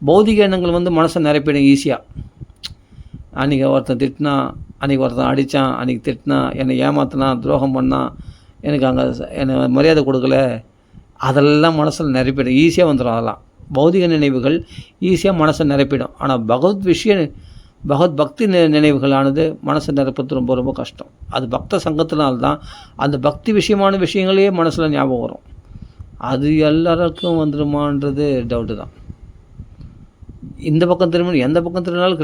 பௌதிக எண்ணங்கள் மனசை நிரப்பிடும் ஈஸியாக. அன்றைக்கி ஒருத்தன் திட்டினா, அன்றைக்கி ஒருத்தன் அடித்தான், அன்றைக்கி திட்டினா, என்னை ஏமாத்தினா, துரோகம் பண்ணான், எனக்கு அங்கே என்னை மரியாதை கொடுக்கல, அதெல்லாம் மனசில் நிரப்பிடும், ஈஸியாக வந்துடும். அதெல்லாம் பௌதிக நினைவுகள் ஈஸியாக மனசை நிரப்பிடும். ஆனால் பகவத் பக்தி நினைவுகளானது மனசை நிரப்புறது ரொம்ப ரொம்ப கஷ்டம். அது பக்த சங்கத்தினால்தான் அந்த பக்தி விஷயமான விஷயங்களே மனசில் ஞாபகம் வரும். அது எல்லாருக்கும் வந்துடுமான்றது டவுட்டு தான். இந்த பக்கம் திரும்பினா எந்த பக்கம் திரும்பினாலும்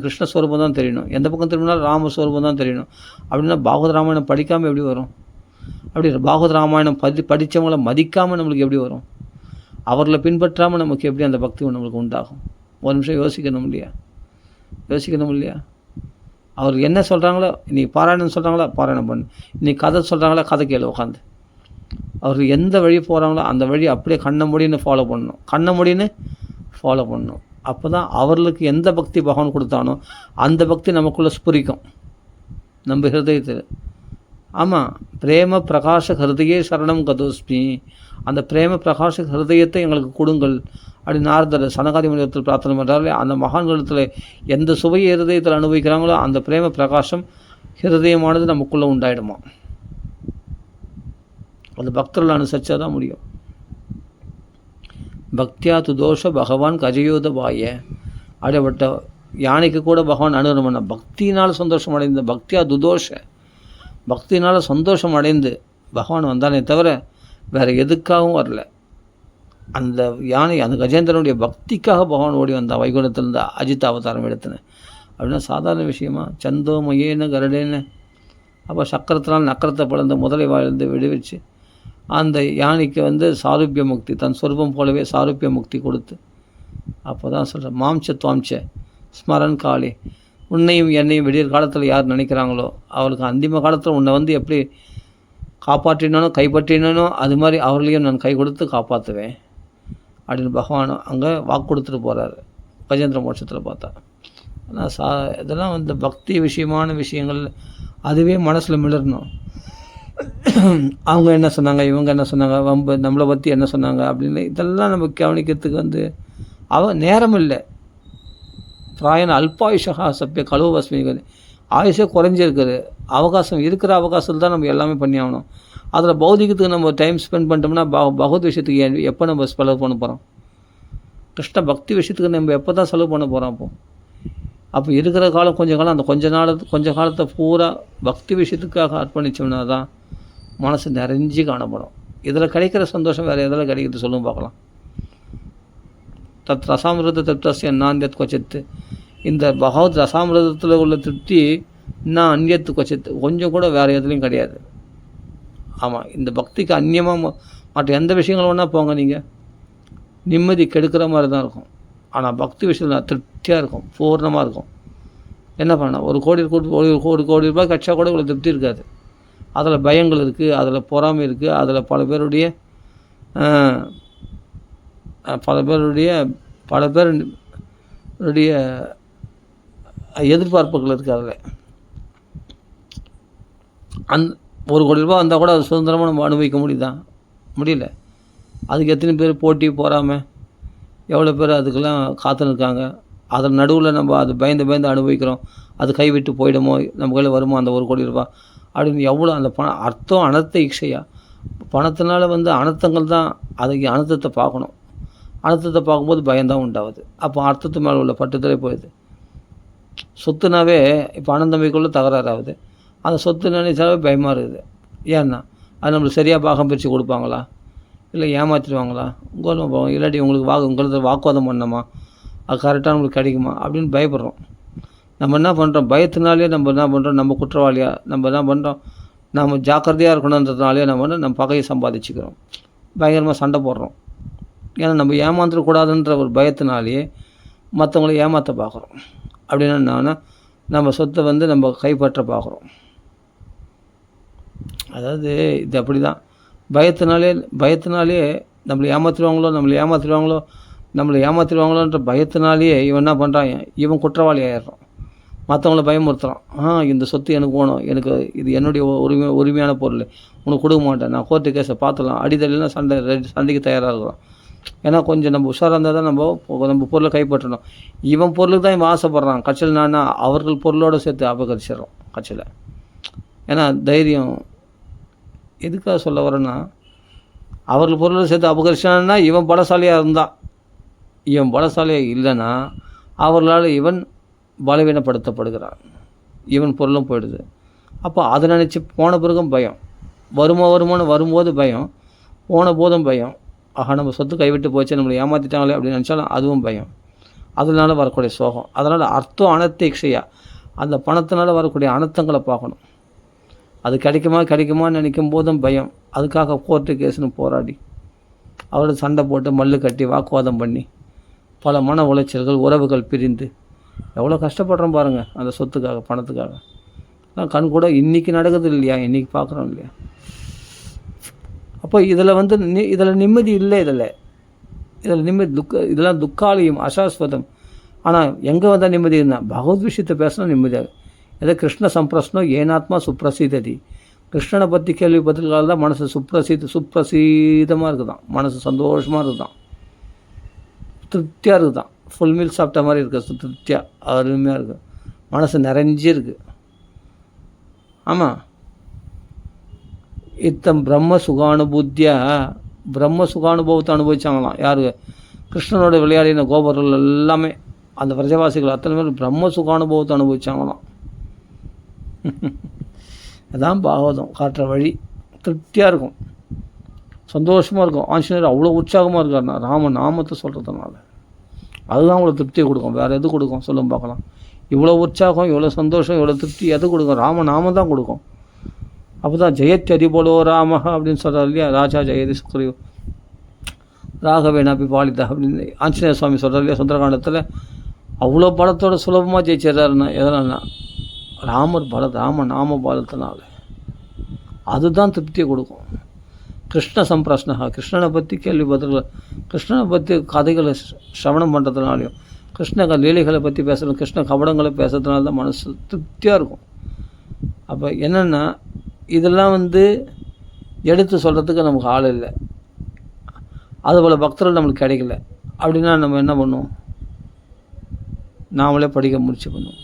கிருஷ்ண ஸ்வரூபம் தான் தெரியணும், எந்த பக்கம் திரும்பினாலும் ராம ஸ்வரூபம் தான் தெரியணும். அப்படின்னா பாகவத ராமாயணம் படிக்காமல் எப்படி வரும்? அப்படி பாகவத ராமாயணம் படித்தவங்கள மதிக்காமல் நம்மளுக்கு எப்படி வரும்? அவர்களை பின்பற்றாமல் நமக்கு எப்படி அந்த பக்தி நம்மளுக்கு உண்டாகும்? ஒரு நிமிஷம் யோசிக்கணும் இல்லையா? அவர் என்ன சொல்கிறாங்களோ, இன்றைக்கி பாராயணம் சொல்கிறாங்களோ பாராயணம் பண்ணு, இன்றைக்கி கதை சொல்கிறாங்களோ கதை கேளு உட்காந்து. அவர் எந்த வழி போகிறாங்களோ அந்த வழி அப்படியே கண்ண முடின்னு ஃபாலோ பண்ணணும். அப்போ தான் அவர்களுக்கு எந்த பக்தி பகவான் கொடுத்தானோ அந்த பக்தி நமக்குள்ளே ஸ்புரிக்கும் நம்ம ஹிருதயத்தில். ஆமாம், பிரேம பிரகாஷ ஹிருதயே சரணம் கதோஸ்மி, அந்த பிரேம பிரகாஷ ஹிருதயத்தை எங்களுக்கு கொடுங்கள் அப்படின்னு நாரதர் சனகாதி மனிதத்தில் பிரார்த்தனை பண்ணுறாங்களே. அந்த மகான்களத்தில் எந்த சுவையை ஹிருதயத்தில் அனுபவிக்கிறாங்களோ அந்த பிரேம பிரகாசம் ஹிருதயமானது நமக்குள்ளே உண்டாயிடுமா. அந்த பக்தர்கள் அனுசரித்தா தான் முடியும். பக்தியா துதோஷ பகவான் கஜயோத பாய, அப்படிப்பட்ட யானைக்கு கூட பகவான் அனுகிரகம் பண்ண. பக்தியினால் சந்தோஷம் அடைந்த பக்தியா துதோஷ, பக்தியினால் சந்தோஷம் அடைந்து பகவான் வந்தானே தவிர வேறு எதுக்காகவும் வரல. அந்த யானை அந்த கஜேந்திரனுடைய பக்திக்காக பகவான் ஓடி வந்தான் வைகுண்டத்திலிருந்து அஜித் அவதாரம் எடுத்துனேன். அப்படின்னா சாதாரண விஷயமா? சந்தோ மையேன்னு கருடேன்னு. அப்போ சக்கரத்தினால் நக்கரத்தை பிளந்து முதலை வாழ்ந்து விடுவிச்சு அந்த யானைக்கு சாரூபிய முக்தி, தன் சொரூபம் போலவே சாரூபிய முக்தி கொடுத்து. அப்போ தான் சொல்கிறேன், மாம்ச துவாம்ச ஸ்மரன் காளி, உன்னையும் என்னையும் விடியற் காலத்தில் யார் நினைக்கிறாங்களோ அவளுக்கு அந்திம காலத்தில் உன்னை எப்படி காப்பாற்றினானோ கைப்பற்றினானோ அது மாதிரி அவர்களையும் நான் கை கொடுத்து காப்பாற்றுவேன் அப்படின்னு பகவான் அங்கே வாக்கு கொடுத்துட்டு போகிறாரு கஜேந்திர மோட்சத்தில் பார்த்தா. ஆனால் இதெல்லாம் பக்தி விஷயமான விஷயங்கள் அதுவே மனசில் மிளறணும். அவங்க என்ன சொன்னாங்க, இவங்க என்ன சொன்னாங்க, நம்மளை பற்றி என்ன சொன்னாங்க அப்படின்னு இதெல்லாம் நம்ம கவனிக்கிறதுக்கு நேரம் இல்லை. பிராயண அல்பாயுஷகா சப்பிய கழுவஸ்மி, ஆயுஷே குறைஞ்சிருக்குது. இருக்கிற அவகாசத்தில் தான் நம்ம எல்லாமே பண்ணி ஆகணும். அதில் பௌதிகத்துக்கு நம்ம டைம் ஸ்பெண்ட் பண்ணிட்டோம்னா பகவத் விஷயத்துக்கு எப்போ நம்ம செலவு பண்ண போகிறோம்? கிருஷ்ண பக்தி விஷயத்துக்கு நம்ம எப்போ தான் செலவு பண்ண போகிறோம்? அப்போ இருக்கிற காலம் கொஞ்ச காலம், அந்த கொஞ்ச காலத்தை பூரா பக்தி விஷயத்துக்காக அர்ப்பணித்தோம்னா தான் மனசு நிறைஞ்சு காணப்படும். இதில் கிடைக்கிற சந்தோஷம் வேறு எதில் கிடைக்கிறது சொல்லுங்க பார்க்கலாம். தத் ரசாமிரத திருப்தஸ்ய நாந்தியத் கொச்சித்து, இந்த பகவத் ரசாமிரதத்தில் உள்ள திருப்தி நான் அந்நியத்து கொச்சித்து, கொஞ்சம் கூட வேறு எதுலேயும் கிடையாது. ஆமாம், இந்த பக்திக்கு அந்நியமாக மற்ற எந்த விஷயங்கள் வேணால் போங்க, நீங்கள் நிம்மதி கெடுக்கிற மாதிரி தான் இருக்கும். ஆனால் பக்தி விஷயத்தில் திருப்தியாக இருக்கும், பூர்ணமாக இருக்கும். என்ன பண்ணலாம், ஒரு கோடி ரூபாய் கட்சா கூட இவ்வளோ திருப்தி இருக்காது. அதில் பயங்கள் இருக்குது, அதில் பொறாமை இருக்குது, அதில் பல பேருடைய எதிர்பார்ப்புகள் இருக்குது. அதில் ஒரு கோடி ரூபா வந்தால் கூட அது சுதந்திரமாக நம்ம அனுபவிக்க முடியல. அதுக்கு எத்தனை பேர் போட்டி பொறாமை, எவ்வளோ பேர் அதுக்கெல்லாம் காத்துன்னு இருக்காங்க. அதன் நடுவில் நம்ம அது பயந்து அனுபவிக்கிறோம். அது கைவிட்டு போயிடுமோ, நம்ம கையில் வருமோ அந்த ஒரு கோடி ரூபா அப்படின்னு எவ்வளோ அந்த பணம் அர்த்தம் அனர்த்த இக்ஷையா. பணத்தினால அனர்த்தங்கள் தான். அதுக்கு அனர்த்தத்தை பார்க்கணும். அனர்த்தத்தை பார்க்கும்போது பயம்தான் உண்டாகுது. அப்போ அர்த்தத்து மேலே உள்ள பட்டுதலே போயிடுது. சொத்துனாவே இப்போ அனந்தமைக்குள்ளே தகராறு ஆகுது. அந்த சொத்து நினைச்சாவே பயமாக இருக்குது. ஏன்னா அது நம்மளுக்கு சரியாக பாகம் பிரித்து கொடுப்பாங்களா, இல்லை ஏமாற்றிடுவாங்களா, இல்லாட்டி உங்களுக்கு வாக்குவாதம் பண்ணணுமா, அது கரெக்டாக நம்மளுக்கு கிடைக்குமா அப்படின்னு பயப்படுறோம். நம்ம என்ன பண்ணுறோம், பயத்தினாலே நம்ம குற்றவாளியாக நம்ம என்ன பண்ணுறோம், நம்ம ஜாக்கிரதையாக இருக்கணுன்றதுனாலே நம்ம பகையை சம்பாதிச்சுக்கிறோம், பயங்கரமாக சண்டை போடுறோம். ஏன்னா நம்ம ஏமாந்துடக்கூடாதுன்ற ஒரு பயத்தினாலேயே மற்றவங்கள ஏமாற்ற பார்க்குறோம். அப்படின்னா என்னன்னா, நம்ம சொத்தை நம்ம கைப்பற்ற பார்க்குறோம். அதாவது இது அப்படி தான். பயத்தினாலே நம்மளை ஏமாற்றிடுவாங்களோன்ற பயத்தினாலேயே இவன் என்ன பண்ணுறான், இவன் குற்றவாளி ஆயிடுறான். மற்றவங்கள பயமுறுத்துறான். இந்த சொத்து எனக்கு வேணும், எனக்கு இது என்னுடைய உரிமையான பொருள், உனக்கு கொடுக்க மாட்டேன், நான் கோர்ட்டு கேஸை பார்த்துலாம், அடிதலாம் சண்டைக்கு தயாராக இருக்கிறோம். ஏன்னா கொஞ்சம் நம்ம உஷாராக இருந்தால் தான் நம்ம பொருளை கைப்பற்றணும். இவன் பொருளுக்கு தான் இவன் ஆசைப்பட்றான். கட்சியில் அவர்கள் பொருளோடு சேர்த்து அபகரிச்சிடறோம் கட்சியில். ஏன்னா தைரியம் எதுக்காக சொல்ல வரேன்னா, அவர்கள் பொருளோடு சேர்த்து அபகரிச்சான்னா இவன் பலசாலியாக இருந்தான். இவன் பலசாலியாக இல்லைன்னா அவர்களால் இவன் பலவீனப்படுத்தப்படுகிறான், இவன் பொருளும் போயிடுது. அப்போ அதை நினச்சி போன பிறகும் பயம், வருமானு வரும்போது பயம், போன போதும் பயம். நம்ம சொத்து கைவிட்டு போச்சு, நம்மளை ஏமாற்றிட்டாங்களே அப்படின்னு நினச்சாலும் அதுவும் பயம். அதனால வரக்கூடிய சோகம். அதனால் அர்த்தம் அனர்த்த இக்ஷையா, அந்த பணத்தினால வரக்கூடிய அனர்த்தங்களை பார்க்கணும். அது கிடைக்குமான்னு நினைக்கும் போதும் பயம். அதுக்காக கோர்ட்டு கேஸுன்னு போராடி அவரோட சண்டை போட்டு மல்லு கட்டி வாக்குவாதம் பண்ணி பல மன உளைச்சல்கள், உறவுகள் பிரிந்து எவ்வளோ கஷ்டப்படுறோம் பாருங்கள் அந்த சொத்துக்காக, பணத்துக்காக. கண் கூட இன்றைக்கி நடக்குது இல்லையா, இன்றைக்கி பார்க்குறோம் இல்லையா. அப்போ இதில் நிம்மதி இல்லை. இதில் நிம்மதி இதெல்லாம் துக்காலயம், அசாஸ்வதம். ஆனால் எங்கே வந்தால் நிம்மதி இருந்தால் பகவத் விஷயத்தை பேசினா நிம்மதியாக. ஏதோ கிருஷ்ண சம்பிரஸ்னோ ஏனாத்மா சுப்ரசீததி. கிருஷ்ணனை பற்றி கேள்விப்பட்டிருக்கால தான் மனசு சுப்ரசீதமாக இருக்குதான், மனசு சந்தோஷமாக இருக்குதான், திருப்தியாக இருக்குதான். ஃபுல் மீல் சாப்பிட்ட மாதிரி இருக்குது, திருப்தியாக அருமையாக இருக்குது, மனசு நிறைஞ்சி இருக்குது. ஆமாம், பிரம்ம சுகானுபவத்தை அனுபவிச்சாங்களாம். யார்? கிருஷ்ணனோட விளையாடின கோபர்கள் எல்லாமே, அந்த பிரஜவாசிகள் அத்தனை பேர் பிரம்ம சுகானுபவத்தை அனுபவிச்சாங்களாம். அதான் பாகவதம் காட்டுற வழி. திருப்தியாக இருக்கும், சந்தோஷமாக இருக்கும். ஆஞ்சநேயர் அவ்வளோ உற்சாகமாக இருக்காருண்ணா ராம நாமத்தை சொல்கிறதுனால. அதுதான் அவ்வளோ திருப்தியை கொடுக்கும். வேறு எது கொடுக்கும் சொல்லும் பார்க்கலாம். இவ்வளோ உற்சாகம், இவ்வளோ சந்தோஷம், இவ்வளோ திருப்தி எது கொடுக்கும்? ராம நாமம் தான் கொடுக்கும். அப்போ தான் ஜெயத்யதி போலோ ராமஹா அப்படின்னு சொல்கிறார் இல்லையா, ராஜா ஜெயதி சுக்ரீவ் ராகவேனாபி பாலிதா அப்படின்னு ஆஞ்சநேய சுவாமி சொல்கிறார் இல்லையா சுந்தரகாண்டத்தில். அவ்வளோ பலத்தோட சுலபமாக ஜெயிச்சிடறாருன்னா எதனால்னா ராம நாம பலத்தினால. அதுதான் திருப்தியை கொடுக்கும். கிருஷ்ண சம்பிரஷ்னா, கிருஷ்ணனை பற்றி கேள்விப்பட்டிருக்கல, கிருஷ்ணனை பற்றி கதைகளை சிரவணம் பண்ணுறதுனாலையும், கிருஷ்ண லீலைகளை பற்றி பேசுகிறது, கிருஷ்ண கபடங்களை பேசுறதுனால தான் மனசு திருப்தியாக இருக்கும். அப்போ என்னென்னா இதெல்லாம் எடுத்து சொல்கிறதுக்கு நமக்கு ஆள் இல்லை, அதுபோல் பக்தர்கள் நம்மளுக்கு கிடைக்கல. அப்படின்னா நம்ம என்ன பண்ணுவோம், நாமளே படிக்க முயற்சி பண்ணுவோம்.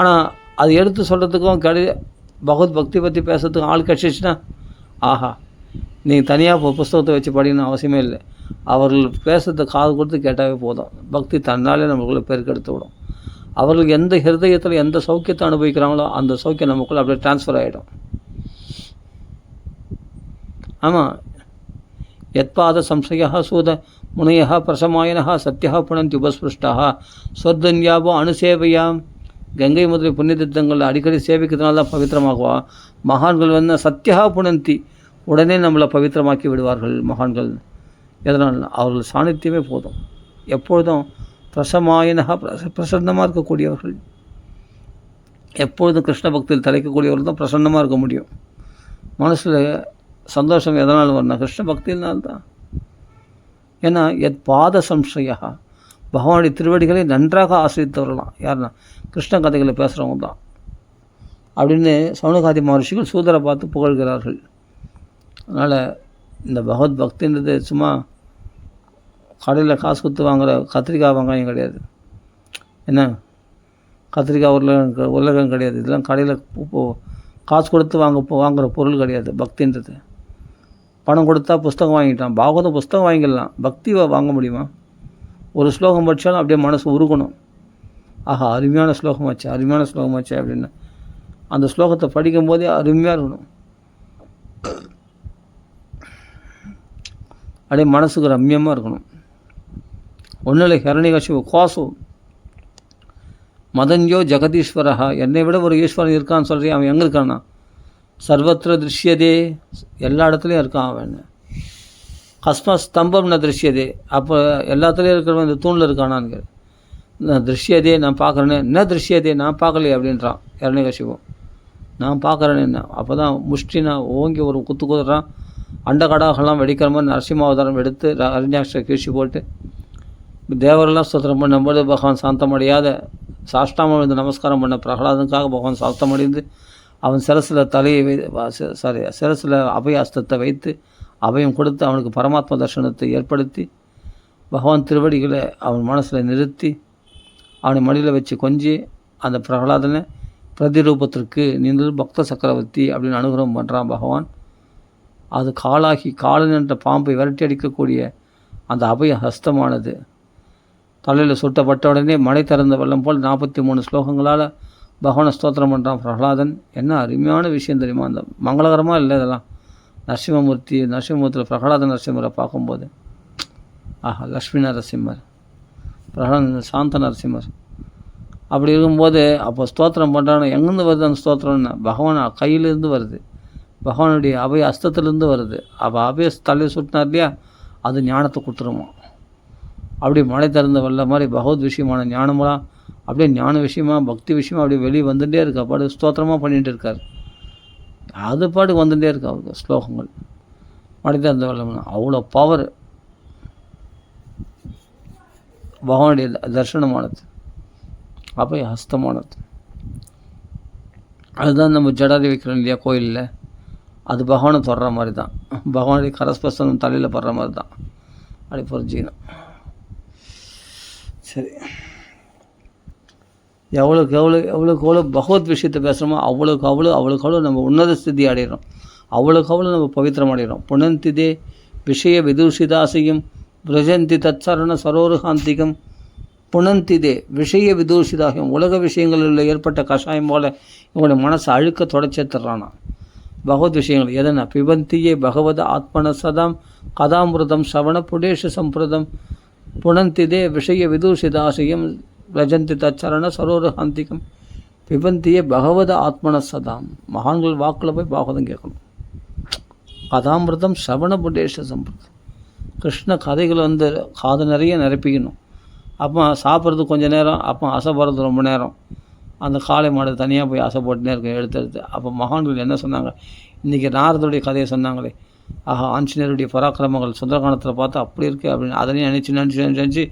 ஆனால் அது எடுத்து சொல்கிறதுக்கும் பகவத் பக்தி பற்றி பேசுறதுக்கும் ஆள் கிடச்சிச்சுன்னா ஆஹா, நீங்கள் தனியாக புஸ்தகத்தை வச்சு படிக்கணும்னு அவசியமே இல்லை. அவர்கள் பேசுகிறத காது கொடுத்து கேட்டாவே போதும், பக்தி தன்னாலே நம்மளுக்குள்ளே பெருக்கெடுத்து விடும். அவர்களுக்கு எந்த ஹிருதயத்தில் எந்த சௌக்கியத்தை அனுபவிக்கிறாங்களோ அந்த சௌக்கியம் நமக்குள்ளே அப்படியே ட்ரான்ஸ்ஃபர் ஆகிடும். ஆமாம், யத்பாத சம்சயா சூத முனையா பிரசமாயனா சத்தியா புனந்தி உபஸ்பிருஷ்டா ஸ்வர்தன்யாவோ அனுசேவையாம். கங்கை முதலிய புண்ணிய தீர்த்தங்களில் அடிக்கடி சேவிக்கிறதுனால தான் பவித்திரமாகுவா. மகான்கள் சத்தியா புனந்தி, உடனே நம்மளை பவித்திரமாக்கி விடுவார்கள் மகான்கள். எதனால்? அவர்கள் சாநித்தியமே போதும். எப்பொழுதும் பிரசமாயனக பிரசன்னமாக இருக்கக்கூடியவர்கள், எப்பொழுதும் கிருஷ்ண பக்தியில் தலைக்கக்கூடியவர்கள் தான் பிரசன்னமாக இருக்க முடியும். மனசில் சந்தோஷம் எதனால் வரணும்? கிருஷ்ண பக்தியினால்தான். ஏன்னா பாத சம்சயா, பகவானுடைய திருவடிகளை நன்றாக ஆசிரியத்தவர்களாம். யாருன்னா கிருஷ்ண கதைகளை பேசுகிறவங்க தான் அப்படின்னு சவுனகாதி மகர்ஷிகள் சூதரை பார்த்து புகழ்கிறார்கள். அதனால் இந்த பகவத் பக்தின்றது சும்மா கடையில் காசு கொடுத்து வாங்குகிற கத்திரிக்காய் வெங்காயம் கிடையாது. என்ன கத்திரிக்காய் உருளைக்கிழங்கு கிடையாது. இதெல்லாம் கடையில் காசு கொடுத்து வாங்குகிற பொருள் கிடையாது பக்தின்றது. பணம் கொடுத்தா புஸ்தகம் வாங்கிட்டான். பாகவதம் புஸ்தகம் வாங்கிடலாம், பக்தி வாங்க முடியுமா? ஒரு ஸ்லோகம் படித்தாலும் அப்படியே மனசு உருகணும். ஆஹா, அருமையான ஸ்லோகமாச்சு, அருமையான ஸ்லோகமாச்சு அப்படின்னு அந்த ஸ்லோகத்தை படிக்கும்போதே அருமையாக இருக்கணும். அப்படியே மனசுக்கு ரம்யமாக இருக்கணும். ஒன்றும் இல்லை, ஹிரண்யகசிபு கோசு மதன்யோ ஜெகதீஸ்வரஹா, என்னை விட ஒரு ஈஸ்வரன் இருக்கான்னு சொல்கிறேன். அவன் எங்கே இருக்கான்னா சர்வத்திர திருஷ்யதே, எல்லா இடத்துலையும் இருக்கான் அவன். கஸ்ம ஸ்தம்பம்னா திருஷ்யதே, அப்போ எல்லாத்துலேயும் இருக்கிறவன் இந்த தூணில் இருக்கானான்னு. நான் திருஷ்யதே, நான் பார்க்குறேன்னு. என்ன திருஷ்யதே, நான் பார்க்கலையே அப்படின்றான் ஹிரண்யகசிபு. நான் பார்க்குறேன்னு என்ன? அப்போ தான் முஷ்டினா ஓங்கி ஒரு குத்துறான். அண்டகடாகலாம் வெடிக்கிற மாதிரி நரசிம்மாவதாரம் எடுத்து அரண்யாட்சரை கீழ்ச்சி போட்டு தேவரெல்லாம் ஸ்தோத்திரம் பண்ணும்போது பகவான் சாந்தமடையாத சாஷ்டாமம் வந்து நமஸ்காரம் பண்ண பிரகலாதனுக்காக பகவான் சாந்தமடைந்து அவன் சிரசில் தலையை சிரசில் அபய அஸ்தத்தை வைத்து அபயம் கொடுத்து அவனுக்கு பரமாத்ம தர்சனத்தை ஏற்படுத்தி பகவான் திருவடிகளை அவன் மனசில் நிறுத்தி அவனை மடியில் வச்சு கொஞ்சி அந்த பிரகலாதனை பிரதிரூபத்திற்கு நின்று பக்த சக்கரவர்த்தி அப்படின்னு அனுகிரகம் பண்ணுறான் பகவான். அது காலன் என்ற பாம்பை விரட்டி அடிக்கக்கூடிய அந்த அபய ஹஸ்தமானது தலையில் சுட்டப்பட்ட உடனே மழை திறந்த வெள்ளம் போல் 43 ஸ்லோகங்களால் பகவானை ஸ்தோத்திரம் பண்ணுறான் பிரகலாதன். என்ன அருமையான விஷயம் தெரியுமா? அந்த மங்களகரமாக இல்லை இதெல்லாம். நரசிம்மூர்த்தியில் பிரகலாத நரசிம்மரை பார்க்கும்போது ஆஹா, லக்ஷ்மி நரசிம்மர், பிரகலாத சாந்த நரசிம்மர் அப்படி இருக்கும்போது அப்போ ஸ்தோத்திரம் பண்ணுறான்னு எங்கேருந்து வருது அந்த ஸ்தோத்திரம்னு? பகவான் கையிலேருந்து வருது, பகவானுடைய அபய அஸ்தத்துலேருந்து வருது. அப்போ அபய தலையை சுட்டினார் இல்லையா, அது ஞானத்தை கொடுத்துருமா. அப்படி மழை திறந்த வெள்ள மாதிரி பகவத் விஷயமான ஞானமெல்லாம் அப்படியே ஞான விஷயமா பக்தி விஷயமா அப்படியே வெளியே வந்துகிட்டே இருக்கா. பாடு ஸ்தோத்திரமாக பண்ணிகிட்டு இருக்கார். அது பாட்டுக்கு வந்துகிட்டே இருக்கா அவருக்கு ஸ்லோகங்கள். மழை திறந்த வெள்ளம்னா அவ்வளோ பவர் பகவானுடைய தர்சனமானது, அபய ஹஸ்தமானது. அதுதான் நம்ம ஜடாரி வைக்கிறோம் இல்லையா கோயிலில், அது பகவானை தொடுற மாதிரி தான். பகவானுடைய கரஸ்பர்சனம் தலையில் படுற மாதிரி தான். அப்படி புரிஞ்சுக்கணும். சரி, எவ்வளோக்கு பகவத் விஷயத்தை பேசுகிறோமோ அவ்வளோக்கு நம்ம உன்னத ஸ்திதி அடைகிறோம். அவ்வளோக்கு நம்ம பவித்திரம் அடைகிறோம். புனந்திதே விஷய விதூஷிதாசியம் பிரஜந்தி தச்சரண சரோருகாந்திகம். புனந்திதே விஷய விதூஷிதாகியம், உலக விஷயங்களில் ஏற்பட்ட கஷாயம் போல் இவங்களுடைய மனசை அழுக்க தொடச்சேத்துறானா. பகவத் விஷயங்கள் எதனா பிபந்தியே பகவத ஆத்மன சதாம் கதாமிருதம் சவண புடேஷ சம்பிரதம் புனந்திதே விஷய விதூஷிதாசியம் ரஜந்தி தச்சரண சரோரஹாந்திகம். பிபந்தியே பகவத ஆத்மன சதாம், மகான்கள் வாக்கில் போய் பாகவதம் கேட்கணும். கதாமிருதம் சவண புடேஷ சம்பிரதம், கிருஷ்ண கதைகள் வந்து காது நிறைய நிரப்பிக்கணும். அப்போ சாப்பிட்றது கொஞ்சம் நேரம், அப்போ அசை போடுறது ரொம்ப நேரம். அந்த காளை மாடு தனியாக போய் அசை போட்டுனே இருக்க எடுத்து. அப்போ மகான்கள் என்ன சொன்னாங்க? இன்றைக்கி நாரதுடைய கதையை சொன்னாங்களே, ஆஹா ஆஞ்சநேயருடைய பராக்கிரமங்கள் சுந்தரகாண்டத்தில் பார்த்தா அப்படி இருக்குது அப்படின்னு அதனையும் நினச்சி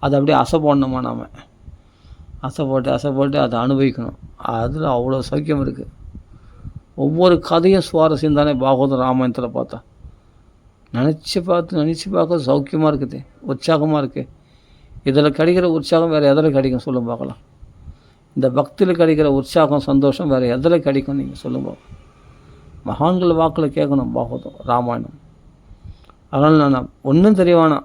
அதை அப்படியே அசை போடணுமா? நாம் அசை போட்டு அதை அனுபவிக்கணும். அதில் அவ்வளோ சௌக்கியம் இருக்குது. ஒவ்வொரு கதையும் சுவாரஸ்யம் தானே பாகவதம் ராமாயணத்தில் பார்த்தா. நினச்சி பார்க்க சௌக்கியமாக இருக்குது, உற்சாகமாக இருக்குது. இதில் கிடைக்கிற உற்சாகம் வேறு எதில் கிடைக்கும் சொல்லும் பார்க்கலாம். இந்த பக்தியில் கிடைக்கிற உற்சாகம் சந்தோஷம் வேறு எதில் கிடைக்கும் நீங்கள் சொல்லும் பார்க்கலாம். மகான்கள் வாக்கில் கேட்கணும் பாகவதம் ராமாயணம். அதனால் நான் ஒன்றும் தெரியவானா,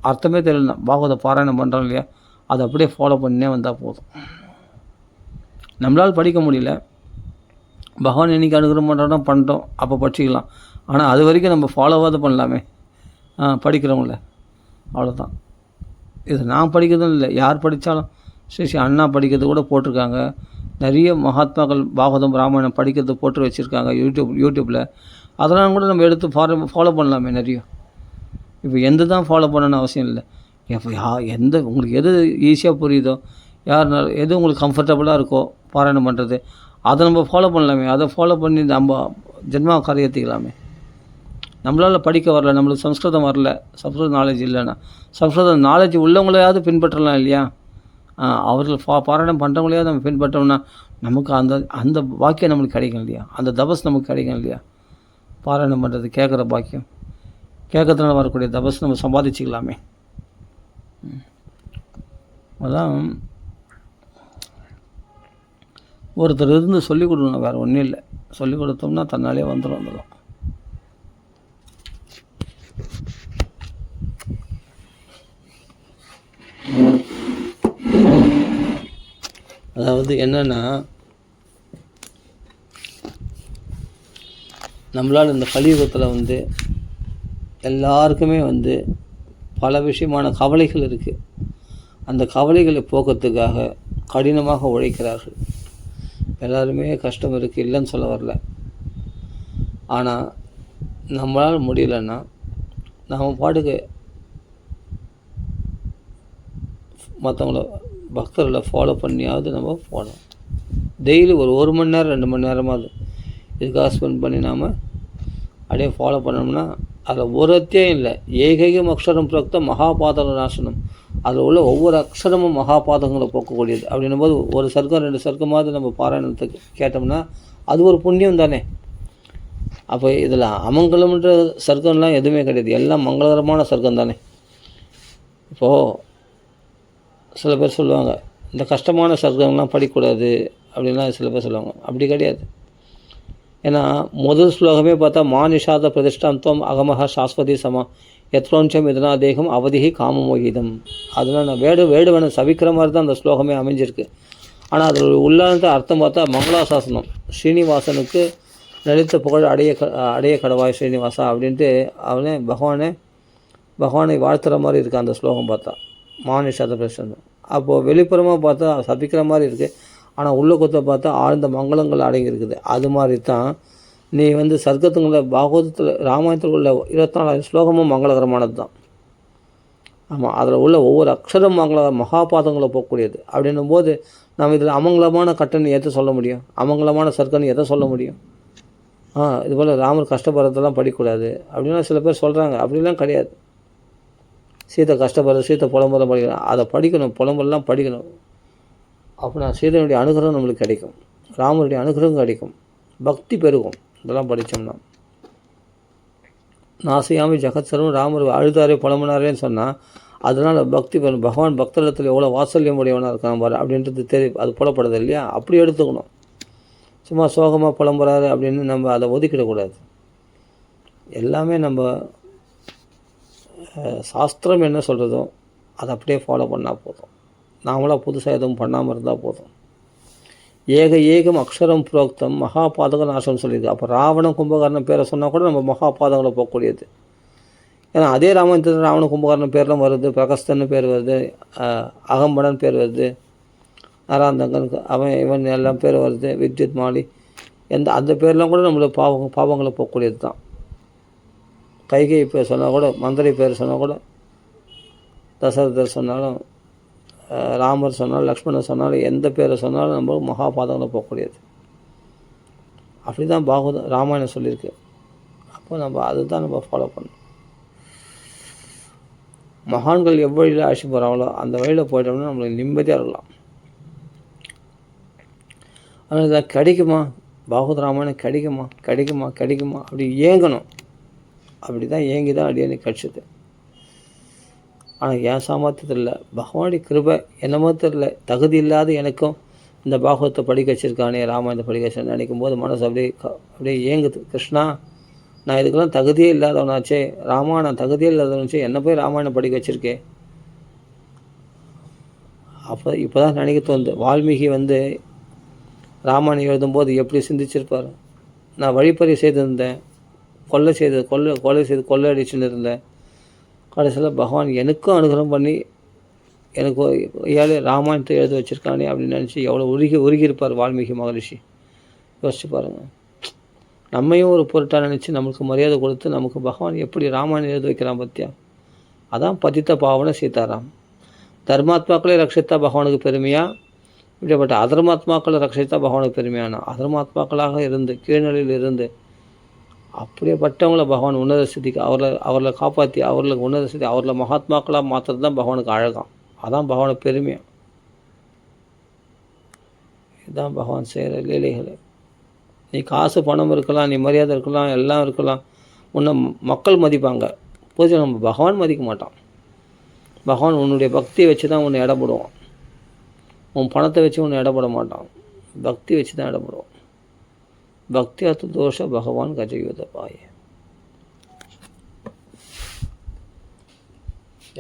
அர்த்தமே தெரியலண்ணா, பாகவத பாராயணம் பண்ணுறோம் இல்லையா, அதை அப்படியே ஃபாலோ பண்ணினே வந்தால் போதும். நம்மளால் படிக்க முடியல, பகவான் என்றைக்கு அனுகிரகம் பண்ணுறோன்னா பண்ணிட்டோம், அப்போ படிச்சிக்கலாம். ஆனால் அது வரைக்கும் நம்ம ஃபாலோவாக பண்ணலாமே, படிக்கிறோம்ல, அவ்வளோதான். இது நான் படிக்கிறதும் இல்லை, யார் படித்தாலும் ஸ்ரீ அண்ணா படிக்கிறது கூட போட்டிருக்காங்க. நிறைய மகாத்மாக்கள் பாகவதம் ராமாயணம் படிக்கிறது போட்டு வச்சுருக்காங்க யூடியூப்பில். அதெல்லாம் கூட நம்ம எடுத்து ஃபாலோ பண்ணலாமே நிறைய. இப்போ எந்த தான் ஃபாலோ பண்ணணும்னு அவசியம் இல்லை. இப்போ எந்த உங்களுக்கு எது ஈஸியாக புரியுதோ, எது உங்களுக்கு கம்ஃபர்டபுளாக இருக்கோ பாராயணம் பண்ணுறது, அதை நம்ம ஃபாலோ பண்ணலாமே. அதை ஃபாலோ பண்ணி நம்ம ஜென்மா காரியத்துக்கலாமே. நம்மளால் படிக்க வரல, நம்மளுக்கு சம்ஸ்கிருதம் வரல, சம்ஸ்கிருத நாலேஜ் இல்லைன்னா, சம்ஸ்கிருத நாலேஜ் உள்ளவங்களையாவது பின்பற்றலாம் இல்லையா? அவர்கள் பாராயணம் பண்ணுறவங்களையாவது நம்ம பின்பற்றோம்னா நமக்கு அந்த அந்த பாக்கியம் நம்மளுக்கு கிடைக்கும் இல்லையா? அந்த தபஸ் நமக்கு கிடைக்கும் இல்லையா? பாராயணம் பண்ணுறது, கேட்குற பாக்கியம், கேட்கறதுனால வரக்கூடிய தபஸ் நம்ம சம்பாதிச்சிக்கலாமே. அதான் ஒருத்தர் இருந்து சொல்லிக் கொடுக்கணும், வேறு ஒன்றும் இல்லை. சொல்லிக் கொடுத்தோம்னா தன்னாலே வந்துடும். அதாவது என்னென்னா, நம்மளால் இந்த கலியுகத்தில் எல்லாருக்குமே பல விஷயமான கவலைகள் இருக்குது. அந்த கவலைகளை போக்குறதுக்காக கடினமாக உழைக்கிறார்கள். எல்லாருமே கஷ்டம் இருக்குது, இல்லைன்னு சொல்ல வரல. ஆனால் நம்மளால் முடியலன்னா நாம் பாட்டுக்கு மற்றவங்கள பக்தர்களை ஃபாலோ பண்ணியாவது நம்ம போகணும். டெய்லி ஒரு மணி நேரம் 2 மணி நேரமாவது இதுக்காக ஸ்பெண்ட் பண்ணி நாம் அப்படியே ஃபாலோ பண்ணோம்னா அதில் ஒரு அத்தியாயம் இல்லை. ஏகைகம் அக்ஷரம் பிரோக்த மகாபாதக நாசனம். அதில் உள்ள ஒவ்வொரு அக்ஷரமும் மகாபாதகங்களை போக்கக்கூடியது. அப்படின்னும்போது ஒரு சர்க்கம் 2 சர்க்கமாவது நம்ம பாராயணத்துக்கு கேட்டோம்னா அது ஒரு புண்ணியம் தானே. அப்போ இதில் அமங்கலம்ன்ற சர்க்கம்லாம் எதுவுமே கிடையாது, எல்லாம் மங்களகரமான சர்க்கம் தானே. இப்போது சில பேர் சொல்லுவாங்க, இந்த கஷ்டமான சர்க்கம்லாம் படிக்கக்கூடாது அப்படின்லாம் சில பேர் சொல்லுவாங்க. அப்படி கிடையாது. ஏன்னா முதல் ஸ்லோகமே பார்த்தா மானிஷாத பிரதிஷ்டாந்தம் அகமஹ சாஸ்வதி சமா எத்ரோஞ்சம் இதனா தேகம் அவதிகி காமமோகிதம். அதனால் நான் வேடுவனை சவிக்கிற மாதிரி தான் அந்த ஸ்லோகமே அமைஞ்சிருக்கு. ஆனால் அதில் உள்ளார்ந்த அர்த்தம் பார்த்தா மங்களாசாசனம், ஸ்ரீனிவாசனுக்கு லலித்த புகழ் அடைய கடவாய் ஸ்ரீனிவாசா அப்படின்ட்டு அவனே பகவானை வாழ்த்துற மாதிரி இருக்குது அந்த ஸ்லோகம் பார்த்தா. மானிஷாத பிரதிஷ்டாந்தம். அப்போது வெளிப்புறமாக பார்த்தா சபிக்கிற மாதிரி இருக்குது, ஆனால் உள்ள கொத்த பார்த்தா ஆழ்ந்த மங்களங்கள் அடங்கி இருக்குது. அது மாதிரி தான் நீ சர்க்கத்துங்கள பாகவதத்தில் ராமாயணத்தில் உள்ள 24 ஸ்லோகமும் மங்களகரமானது தான். ஆமாம், அதில் உள்ள ஒவ்வொரு அக்ஷரம் மகாபாதங்களை போகக்கூடியது. அப்படின்னும் போது நம்ம இதில் அமங்கலமான கட்டணை எதை சொல்ல முடியும்? அமங்கலமான சர்க்கன்னு எதை சொல்ல முடியும்? இதுபோல் ராமர் கஷ்டப்படுறதெல்லாம் படிக்கக்கூடாது அப்படின்னா சில பேர் சொல்கிறாங்க. அப்படிலாம் கிடையாது. சீதை கஷ்டப்படுறது, சீதை புலம்புறம் படிக்கணும், அதை படிக்கணும், புலம்பெல்லாம் படிக்கணும். அப்படின்னா சீதையுடைய அனுகிரகம் நம்மளுக்கு கிடைக்கும், ராமருடைய அனுகிரகம் கிடைக்கும், பக்தி பெருகும். இதெல்லாம் படித்தோம்னா நாசையாமி ஜெகத்சரும் ராமர் அழுதாரே புலம்புனாரேன்னு சொன்னால் அதனால் பக்தி பெறும். பகவான் பக்தரிடத்தில் எவ்வளோ வாத்சல்யம் உடையவனாக இருக்கான் பாரு அப்படின்றது அது புலப்படுது இல்லையா? அப்படி எடுத்துக்கணும். சும்மா சோகமாக புலம்புறாரு அப்படின்னு நம்ம அதை ஒதுக்கிடக்கூடாது. எல்லாமே நம்ம சாஸ்திரம் என்ன சொல்கிறதோ அதை அப்படியே ஃபாலோ பண்ணால் போதும். நாமளாக புதுசாக எதுவும் பண்ணாமல் இருந்தால் போதும். ஏகம் அக்ஷரம் புரோக்தம் மகாபாதக நாசம் சொல்லியிருக்கு. அப்போ ராவணன் கும்பகர்ணன் பேரை சொன்னால் கூட நம்ம மகாபாதங்களை போகக்கூடியது. ஏன்னா அதே ராமாயணத்தில் ராவண கும்பகர்ணன் பேர்லாம் வருது, பிரகஸ்தன்னு பேர் வருது, அகம்படன் பேர் வருது, நராந்தகன் இவன் எல்லாம் பேர் வருது, வித்யுத் மாலி, அந்த பேர்லாம் கூட நம்மளுக்கு பாவங்களை போகக்கூடியது தான். கைகை பேர் சொன்னால் கூட, மந்திரி பேர் சொன்னால் கூட, தசரதர் சொன்னாலும், ராமர் சொன்னாலும், லக்ஷ்மணர் சொன்னாலும், எந்த பேரை சொன்னாலும் நம்ம மகாபாதங்களை போகக்கூடியது. அப்படி தான் ராமாயணம் சொல்லியிருக்கு. அப்போ நம்ம அதுதான் நம்ம ஃபாலோ பண்ணணும். மகான்கள் எவ்வழியில் அழைச்சி போகிறாங்களோ அந்த வழியில் போயிட்டோம்னா நம்மளுக்கு நிம்மதியாக இருக்கலாம். ஆனால் இதை கிடைக்குமா, ராமாயணம் கிடைக்குமா அப்படி ஏங்கணும். அப்படி தான் ஏங்கி தான் அடியே கிடச்சிது. ஆனால் என் சாமர்த்தியத்தில் இல்லை, பகவானுடைய கிருபை என்னமோ தெரியல, தகுதி இல்லாத எனக்கும் இந்த பாகவத்தை படிக்க வச்சுருக்கானே, ராமாயணத்தை படிக்க வச்சு நினைக்கும் போது மனசு அப்படியே ஏங்குது. கிருஷ்ணா, நான் இதுக்கெல்லாம் தகுதியே இல்லாதவனாச்சே, நான் தகுதியே இல்லாதவனாச்சே, என்னை போய் ராமாயணம் படிக்க வச்சுருக்கேன். இப்போ தான் நினைக்க தோணுது. வால்மீகி ராமாயணம் எழுதும்போது எப்படி சிந்திச்சிருப்பார். நான் வழிப்பறி செய்திருந்தேன், கொள்ளை அடிச்சுன்னு இருந்தேன். கடைசியில் பகவான் எனக்கும் அனுகிரகம் பண்ணி எனக்கு ஏழு ராமாயணத்தை எழுத வச்சுருக்கானே அப்படின்னு நினச்சி எவ்வளோ உருகியிருப்பார் வால்மீகி மகரிஷி. யோசிச்சு பாருங்கள். நம்மையும் ஒரு பொருட்டாக நினச்சி நமக்கு மரியாதை கொடுத்து நமக்கு பகவான் எப்படி ராமாயணம் எழுத வைக்கிறான் பத்தியா. அதான் பதித்த பாவன சீதாராம். தர்மாத்மாக்களை ரட்சித்தா பகவானுக்கு பெருமையா, இப்படிப்பட்ட அதர்மாத்மாக்களை ரட்சித்தா பகவானுக்கு பெருமையானா. அதர்மாத்மாக்களாக இருந்து கீழ்நிலையில் இருந்து அப்படியேப்பட்டவங்கள பகவான் உன்னத ஸ்திதிக்கு அவர்களை காப்பாற்றி அவர்களுக்கு உன்னத ஸ்திதி அவர்களை மகாத்மாக்களாக மாற்றுறது தான் பகவானுக்கு அழகாம். அதான் பகவானுக்கு பெருமையாக. இதுதான் பகவான் செய்கிற லீலைகள். நீ காசு பணம் இருக்கலாம், நீ மரியாதை இருக்கலாம், எல்லாம் இருக்கலாம், உன்னை மக்கள் மதிப்பாங்க. பூஜை நம்ம பகவான் மதிக்க மாட்டான். பகவான் உன்னுடைய பக்தியை வச்சு தான் உன்னை இடப்படுவான். உன் பணத்தை வச்சு உன்னை இடப்பட மாட்டான். பக்தி வச்சு தான் இடப்படுவான். பக்தி அத்து தோஷ பகவான் கஜயுத பாய.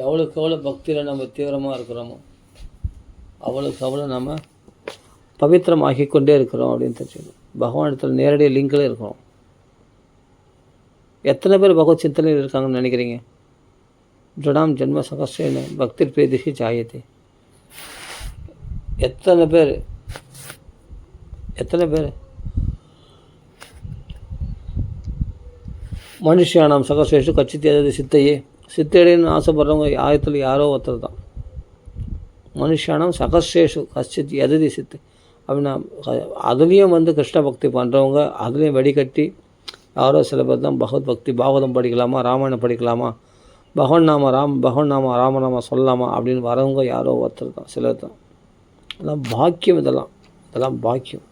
எவ்வளோக்கு எவ்வளோ பக்தியில் நம்ம தீவிரமாக இருக்கிறோமோ அவ்வளோக்கு அவ்வளோ நம்ம பவித்திரமாகி கொண்டே இருக்கிறோம் அப்படின்னு தெரிஞ்சுக்கணும். பகவான் இடத்துல நேரடி லிங்கில் இருக்கிறோம். எத்தனை பேர் பகவத் சிந்தனையில் இருக்காங்கன்னு நினைக்கிறீங்க? ஜடாம் ஜென்ம சகஸ்ரேன பக்தி பிரீதிஷி ஜாயத்தை. எத்தனை பேர் மனுஷியானாம் சகஸ்ரேஷு கச்சித்தி அதாவது சித்தையே. சித்தையடைன்னு ஆசைப்படுறவங்க ஆயத்தில் யாரோ ஒருத்தர் தான். மனுஷியானாம் சகஸ்ரேஷு கச்சித்தி எததி சித்தை அப்படின்னா அதுலேயும் கிருஷ்ண பக்தி பண்ணுறவங்க அதுலேயும் வெடிக்கட்டி யாரோ சில பேர் தான் பகவத் பக்தி பாகவதம் படிக்கலாமா, ராமாயணம் படிக்கலாமா, பகவன் நாம ராமநாமா சொல்லலாமா அப்படின்னு வரவங்க யாரோ ஒருத்தர் தான், சிலர் தான். இதெல்லாம் பாக்கியம். இதெல்லாம் பாக்கியம்.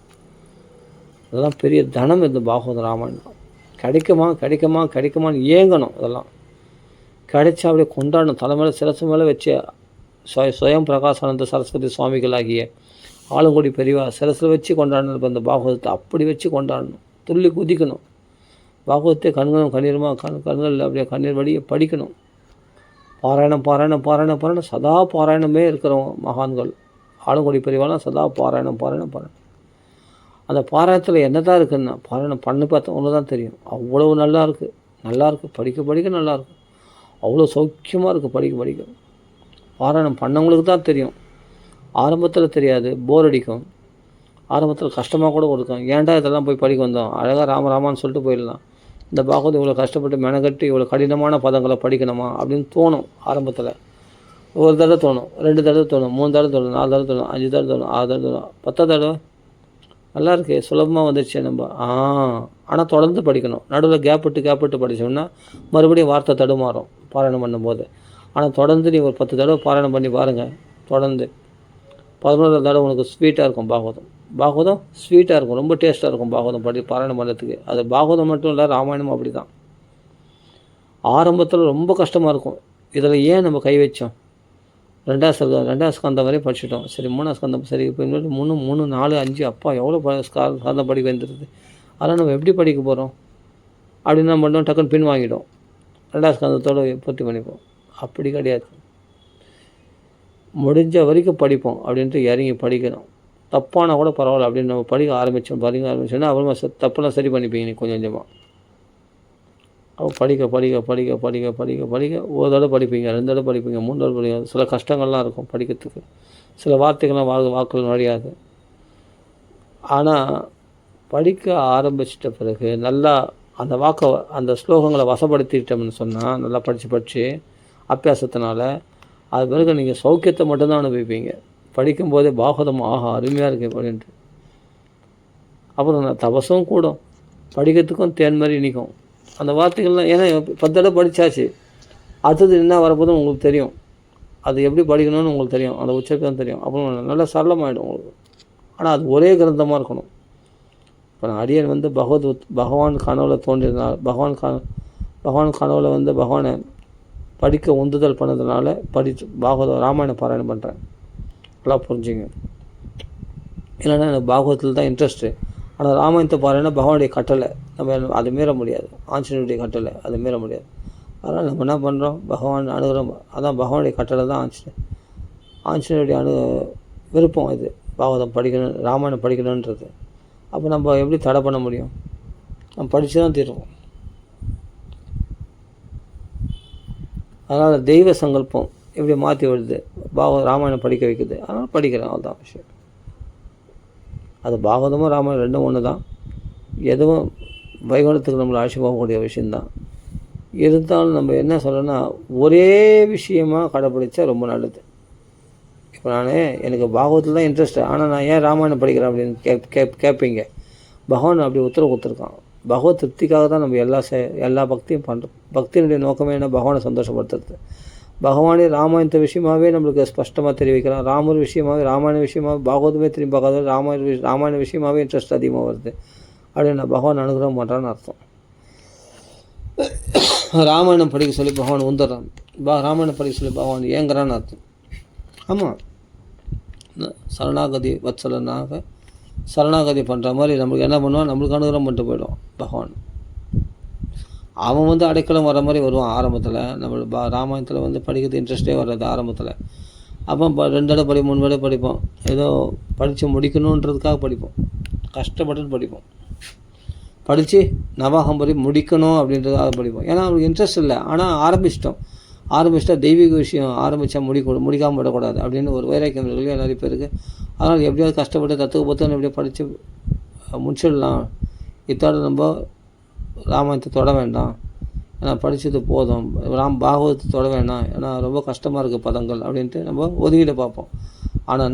இதெல்லாம் பெரிய தனம். இந்த பாகவதம் ராமாயணம் கிடைக்குமான்னு ஏங்கணும். இதெல்லாம் கிடைச்சா அப்படியே கொண்டாடணும். தலைமையில் சிரசு மேலே வச்சு சுயம் பிரகாசானந்த சரஸ்வதி சுவாமிகளாகிய ஆளுங்குடி பெரியவா சிரசில் வச்சு கொண்டாடணும். இப்போ இந்த பாகவதத்தை அப்படி வச்சு கொண்டாடணும். துள்ளி குதிக்கணும். பாகவத்தை கண்கள் அப்படியே கண்ணீர் வழியை படிக்கணும். பாராயணம் சதா பாராயணமே இருக்கிறவங்க மகான்கள். ஆளுங்குடி பெரியவாலாம் சதா பாராயணம். அந்த பாராயணத்தில் என்ன தான் இருக்குன்னா பாராயணம் பண்ணி பார்த்தா ஒன்று தான் தெரியும். அவ்வளவு நல்லா இருக்குது. படிக்க நல்லாயிருக்கு. அவ்வளோ சௌக்கியமாக இருக்குது படிக்க. பாராயணம் பண்ணவங்களுக்கு தான் தெரியும். ஆரம்பத்தில் தெரியாது, போர் அடிக்கும். ஆரம்பத்தில் கஷ்டமாக கூட கொடுக்கும். ஏன்டா இதெல்லாம் போய் படிக்க வந்தோம், அழகாக ராமான்னு சொல்லிட்டு போயிடலாம். இந்த பாகவதம் இவ்வளோ கஷ்டப்பட்டு மெனக்கட்டு இவ்வளோ கடினமான பதங்களை படிக்கணுமா அப்படின்னு தோணும். ஆரம்பத்தில் ஒரு தடவை தோணும், 2 தடவை தோணும், 3 தடவை தோணும், 4 தடவை தோணும், 5 தடவை தோணும், 6 தடவை தோணும், 10 தடவை நல்லா இருக்கு, சுலபமாக வந்துடுச்சு நம்ம. ஆனால் தொடர்ந்து படிக்கணும். நடுவில் கேப் விட்டு படித்தோம்னா மறுபடியும் வார்த்தை தடுமாறும் பாராயணம் பண்ணும்போது. ஆனால் தொடர்ந்து நீ ஒரு 10 தடவை பாராயணம் பண்ணி பாருங்கள். தொடர்ந்து 11 தடவை உனக்கு ஸ்வீட்டாக இருக்கும். பாகவதம் ஸ்வீட்டாக இருக்கும், ரொம்ப டேஸ்ட்டாக இருக்கும் பாகவதம் பாராயணம் பண்ணுறதுக்கு. அது பாகவதம் மட்டும் இல்லை, ராமாயணமும் அப்படி தான். ஆரம்பத்தில் ரொம்ப கஷ்டமாக இருக்கும். இதில் ஏன் நம்ம கை வச்சோம்? 2வது ஸ்கந்தம் வரையும் படிச்சுட்டோம். சரி 3வது ஸ்கந்தம் சரி, இப்போ இன்னொரு 3, 4, 5 அப்பா எவ்வளோ ஸ்கந்தம் படிக்க வந்துடுது. அதெல்லாம் நம்ம எப்படி படிக்க போகிறோம் அப்படின்னு நம்ம பண்ணோம். டக்குன்னு பின் வாங்கிடும். 2வது ஸ்கந்தத்தோடு பூர்த்தி பண்ணிப்போம். அப்படி கிடையாது. முடிஞ்ச வரைக்கும் படிப்போம் அப்படின்ட்டு இறங்கி படிக்கணும். தப்பானா கூட பரவாயில்ல அப்படின்னு நம்ம படிக்க ஆரம்பித்தோன்னா அப்புறமா தப்பெல்லாம் சரி பண்ணிப்பீங்க கொஞ்சம் கொஞ்சமாக. அப்போ படிக்க ஒரு தடவை படிப்பீங்க, 2 தடவை படிப்பீங்க, 3 தடவை படிப்பீங்க. சில கஷ்டங்கள்லாம் இருக்கும் படிக்கிறதுக்கு. சில வார்த்தைகள்லாம் வாக்குகள் நுழையாது. ஆனால் படிக்க ஆரம்பிச்சிட்ட பிறகு நல்லா அந்த அந்த ஸ்லோகங்களை வசப்படுத்திட்டோம்னு சொன்னால் நல்லா படித்து அபியாசத்தினால அது பிறகு நீங்கள் சௌக்கியத்தை மட்டும்தான் அனுபவிப்பீங்க. படிக்கும்போதே பாகவதம் அருமையாக இருக்குது அப்படின்ட்டு. அப்புறம் நான் தபசும் கூடும், படிக்கிறதுக்கும் தேன் மாதிரி இனிக்கும் அந்த வார்த்தைகள்லாம். ஏன்னா 10 தடவை படித்தாச்சு, அடுத்தது என்ன வரப்போதும் உங்களுக்கு தெரியும். அது எப்படி படிக்கணும்னு உங்களுக்கு தெரியும், அந்த உச்சரிப்பு தெரியும். அப்புறம் நல்லா சரளமாகிடும் உங்களுக்கு. ஆனால் அது ஒரே கிரந்தமாக இருக்கணும். இப்போ நான் அடியன் பகவான் கனவுல தோன்றினார், பகவான் கனவுல பகவானை படிக்க உந்துதல் பண்ணதுனால பாகவதம் ராமாயண பாராயணம் பண்ணுறேன். நல்லா புரிஞ்சுங்க. இல்லைன்னா எனக்கு பாகவதத்தில் தான் இன்ட்ரெஸ்ட்டு. ஆனால் ராமாயணத்தை பாராயணம் பகவானுடைய கட்டளை, நம்ம அதை மீற முடியாது. ஆஞ்சநேயருடைய கட்டளை அதை மீற முடியாது. அதனால் நம்ம என்ன பண்ணுறோம், பகவான் அணுகிறோம். அதான் பகவானுடைய கட்டளை தான் ஆஞ்சநேயருடைய விருப்பம். இது பாகவதம் படிக்கணும், ராமாயணம் படிக்கணுன்றது. அப்போ நம்ம எப்படி தடை பண்ண முடியும்? நம்ம படித்து தான் தீருவோம். அதனால் தெய்வ சங்கல்பம் இப்படி மாற்றி வருது, ராமாயணம் படிக்க வைக்குது. அதனால் படிக்கிறேன், அதுதான் விஷயம். அது பாகவதமும் ராமாயணம் ரெண்டும் ஒன்று தான். எதுவும் வைகுண்டத்துக்கு நம்மளை அழைச்சி போகக்கூடிய விஷயந்தான். இருந்தாலும் நம்ம என்ன சொல்கிறோன்னா, ஒரே விஷயமாக கடைப்பிடிச்சா ரொம்ப நல்லது. இப்போ எனக்கு பாகவத்தில் தான் இன்ட்ரெஸ்ட்டு, ஆனால் நான் ஏன் ராமாயணம் படிக்கிறேன் அப்படின்னு கேட்பீங்க. பகவான் அப்படி உத்தரவு கொடுத்துருக்கான். பகவத் திருப்திக்காக தான் நம்ம எல்லா பக்தியும் பண்ணுறோம். பக்தியினுடைய நோக்கமே என்ன? பகவானை சந்தோஷப்படுத்துறது. பகவானே ராமாயணத்தை விஷயமாகவே நம்மளுக்கு ஸ்பஷ்டமாக தெரிவிக்கிறான். ராமர் விஷயமாகவே, ராமாயண விஷயமாக, பாகவதமே திரும்பி பார்க்காத ராமாயண விஷயமாகவே இன்ட்ரெஸ்ட் அதிகமாக வருது அப்படின்னு பகவான் அனுகிரகம் பண்ணுறான்னு அர்த்தம். ராமாயணம் படிக்க சொல்லி பகவான் உந்துடுறான். ராமாயணம் படிக்க சொல்லி பகவான் ஏங்குறான்னு அர்த்தம். ஆமாம், சரணாகதி வத்சலனாக சரணாகதி பண்ணுற மாதிரி நம்மளுக்கு என்ன பண்ணுவான்? நம்மளுக்கு அனுகிரகம் பண்ணிட்டு போயிடுவான் பகவான். அவன் அடைக்கலம் வர மாதிரி வருவான் ஆரம்பத்தில். நம்ம ராமாயணத்தில் படிக்கிறது இன்ட்ரெஸ்டே வர்றது ஆரம்பத்தில். அப்போ 2 தடவை 3 தடவை படிப்போம். ஏதோ படித்து முடிக்கணுன்றதுக்காக படிப்போம், கஷ்டப்பட்டு படிப்போம். படித்து நவாகம்பரி முடிக்கணும் அப்படின்றதுக்காக படிப்போம். ஏன்னா அவனுக்கு இன்ட்ரெஸ்ட் இல்லை, ஆனால் ஆரம்பிச்சிட்டா தெய்வீக விஷயம் ஆரம்பித்தா முடிக்காமல் விடக்கூடாது அப்படின்னு ஒரு வைராக்கியம் இருக்குல்லையா நிறைய பேருக்கு. அதனால் எப்படியாவது கஷ்டப்பட்டு தத்துவ புத்தகம் எப்படியோ படித்து முடிச்சிடலாம், இத்தோட நம்ம ராமாயணத்தை தொட வேண்டாம், ஏன்னா படித்தது போதும், பாகவதத்தை தொட வேண்டாம், ஏன்னா ரொம்ப கஷ்டமாக இருக்குது பதங்கள் அப்படின்ட்டு நம்ம ஒதுக்கிட்டு பார்ப்போம். ஆனால்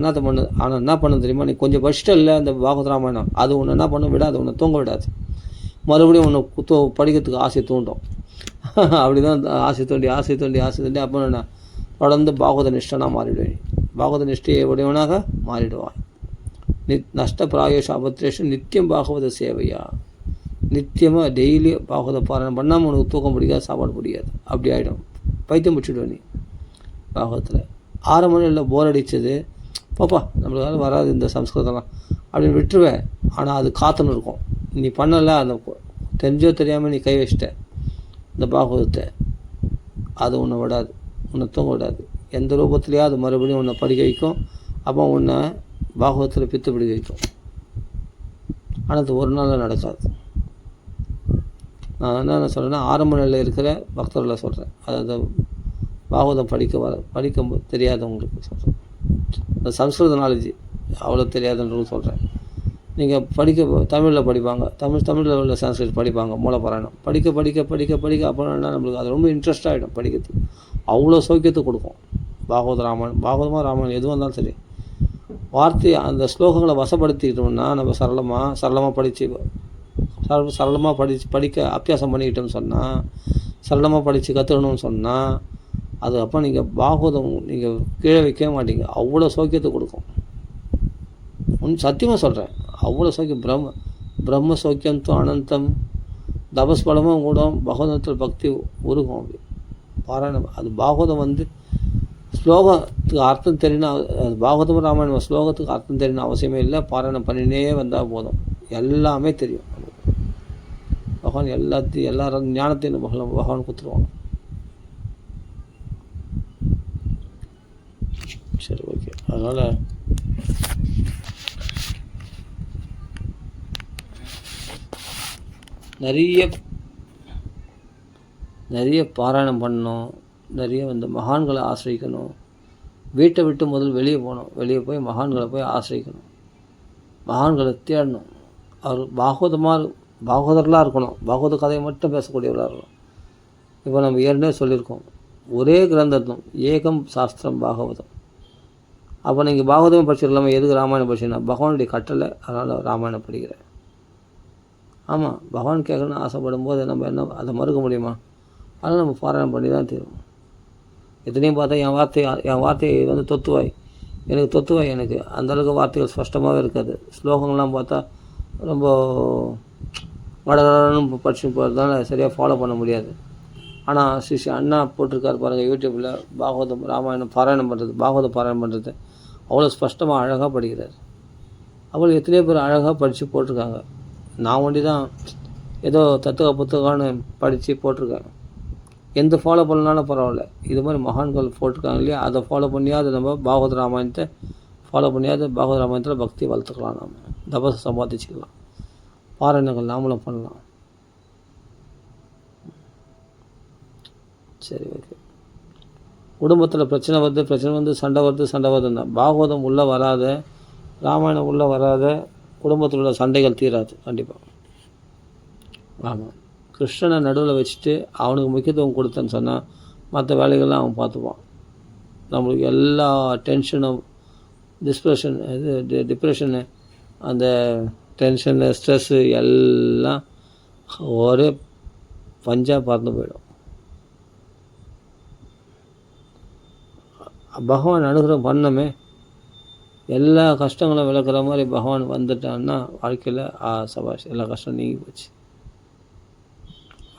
என்ன பண்ண தெரியுமா? நீ கொஞ்சம் படிச்சுட்டு இல்லை அந்த பாகவத ராமாயணம், அது ஒன்று என்ன பண்ண விடாது, உன்னை தூங்க விடாது, மறுபடியும் உன்னை படிக்கிறதுக்கு ஆசை தூண்டும். அப்படி தான் ஆசை தோண்டி அப்போ என்ன தொடர்ந்து பாகவத நிஷ்டனாக மாறிடுவேன். பாகவத நிஷ்டையை உடையவனாக மாறிடுவான். நஷ்ட பிராயோஷ அபத்ரேஷ நித்தியம் பாகவத சேவையா, நித்தியமாக டெய்லி பாகவத பாராயணம் பண்ணாமல் உனக்கு தூக்கம் பிடிக்காது, சாப்பாடு பிடிக்காது, அப்படி ஆகிடும். பைத்தியம் பிடிச்சிடுவேன் நீ பாகவத்தில். 6 மணியில் போர் அடித்தது, பாப்பா நம்மளுக்காக வராது இந்த சம்ஸ்கிருதம்லாம் அப்படின்னு விட்டுருவேன். ஆனால் அது காத்துன்னு இருக்கும். நீ பண்ணலை, அந்த தெரிஞ்சோ தெரியாமல் நீ கை வச்சிட்ட இந்த பாகவதத்தை, அது உன்னை விடாது, உன்னை தூங்க விடாது. எந்த ரூபத்துலையோ அது மறுபடியும் உன்னை படிக்க வைக்கும். அப்போ உன்னை பாகவதத்தில் பித்து பிடிக்க வைக்கும். ஆனால் அது ஒரு நாளில் நடக்காது. நான் என்ன சொல்கிறேன்னா, ஆரம்ப நிலையில் இருக்கிற பக்தர்களை சொல்கிறேன், அதாவது பாகவதம் படிக்க தெரியாதவங்களுக்கு சொல்கிறேன். அந்த சம்ஸ்கிருத நாலேஜ் அவ்வளோ தெரியாதுன்றது சொல்கிறேன். நீங்கள் தமிழில் படிப்பாங்க, தமிழில் உள்ள சான்ஸ்கிரிட் படிப்பாங்க, மூலப்பாராயணம் படிக்க அப்புறம் என்ன நம்மளுக்கு அது ரொம்ப இன்ட்ரெஸ்ட் ஆகிடும் படிக்கிறதுக்கு. அவ்வளோ சௌக்கியத்தை கொடுக்கும் பாகவதமாக ராமாயணம் எதுவும் இருந்தாலும் சரி. வார்த்தை அந்த ஸ்லோகங்களை வசப்படுத்திக்கிட்டோம்னா நம்ம சரளமாக படிக்க அபியாசம் பண்ணிக்கிட்டோம்னு சொன்னால், சரளமாக படித்து கற்றுக்கணும்னு சொன்னால், அது அப்போ நீங்கள் பாகவதம் நீங்கள் கீழே வைக்கவே மாட்டீங்க. அவ்வளோ சௌக்கியத்தை கொடுக்கும். சத்தியமாக சொல்கிறேன், அவ்வளோ சௌக்கியம். பிரம்ம சௌக்கியம் தோ அனந்தம். தபஸ்பலமும் கூட பகவதத்தில் பக்தி உருகும். அப்படி பாராயணம் அது பாகவதம் ஸ்லோகத்துக்கு அர்த்தம் தெரியணும். பாகவதம் ராமாயணம் ஸ்லோகத்துக்கு அர்த்தம் தெரியணும் அவசியமே இல்லை. பாராயணம் பண்ணினே வந்தால் போதும், எல்லாமே தெரியும். பகவான் எல்லா ஞானத்தையும் பகவான் கொடுத்துருவாங்க. சரி, ஓகே. அதனால் நிறைய பாராயணம் பண்ணணும், நிறைய மகான்களை ஆசிரிக்கணும். வீட்டை விட்டு முதல் வெளியே போகணும், வெளியே போய் மகான்களை போய் ஆசிரிக்கணும், மகான்களை தேடணும். அவர் பாகவதர்களாக இருக்கணும், பாகவத கதையை மட்டும் பேசக்கூடியவர்களாக இருக்கணும். இப்போ நம்ம ஏற்கனவே சொல்லியிருக்கோம், ஒரே கிரந்தம் ஏகம் சாஸ்திரம் பாகவதம். அப்போ நீங்கள் பாகவதம் படிச்சிடலாமா? எதுக்கு ராமாயணம் படிச்சுன்னா? பகவானுடைய கட்டளை, அதனால் ராமாயணம் படிக்கிறேன். ஆமாம், பகவான் கேட்கணும்னு ஆசைப்படும் போது நம்ம அதை மறுக்க முடியுமா? அதனால் நம்ம பாராயணம் பண்ணி தான் தீரும். எத்தனையும் பார்த்தா என் வார்த்தை தொத்துவாய், எனக்கு அந்தளவுக்கு வார்த்தைகள் ஸ்பஷ்டமாகவே இருக்காது. ஸ்லோகங்கள்லாம் பார்த்தா ரொம்ப வடகடன்னு படிச்சு போகிறதுனால சரியாக ஃபாலோ பண்ண முடியாது. ஆனால் ஸ்ரீ அண்ணா போட்டிருக்காரு பாருங்கள் யூடியூப்பில், பாகவதம் ராமாயணம் பாராயணம் பண்ணுறது, பாகவத பாராயணம் பண்ணுறது அவ்வளோ ஸ்பஷ்டமாக அழகாக படிக்கிறார். அவ்வளோ எத்தனையோ பேர் அழகாக படித்து போட்டிருக்காங்க. நான் ஒண்டி தான் ஏதோ தத்துவ புத்தகம்னு படித்து போட்டிருக்கேன். எந்த ஃபாலோ பண்ணனாலும் பரவாயில்ல, இது மாதிரி மகான்கள் போட்டிருக்காங்க இல்லையா, அதை ஃபாலோ பண்ணியாவது நம்ம பாகவத ராமாயணத்தை ஃபாலோ பண்ணியாவது பாகவத ராமாயணத்தில் பக்தி வளர்த்துக்கலாம், நம்ம தபசை சம்பாதிச்சுக்கலாம், பாராயணங்கள் நாமளும் பண்ணலாம். சரி, ஓகே. குடும்பத்தில் பிரச்சனை வந்து சண்டை வருதுன்னா பாகவதம் உள்ளே வராத, ராமாயணம் உள்ளே வராத குடும்பத்தில் உள்ள சண்டைகள் தீராது கண்டிப்பாக. ஆமாம். கிருஷ்ணனை நடுவில் வச்சுட்டு அவனுக்கு முக்கியத்துவம் கொடுத்தேன்னு சொன்னால் மற்ற வேலைகள்லாம் அவன் பார்த்துப்பான். நம்மளுக்கு எல்லா டென்ஷனும் டிப்ரெஷனு அந்த டென்ஷனு ஸ்ட்ரெஸ்ஸு எல்லாம் ஒரே பஞ்சாக பறந்து போயிடும். பகவான் அனுகிரகம் பண்ணமே, எல்லா கஷ்டங்களும் விளக்குற மாதிரி பகவான் வந்துட்டான்னா வாழ்க்கையில் சபாஷ் எல்லா கஷ்டம் நீங்கி போச்சு.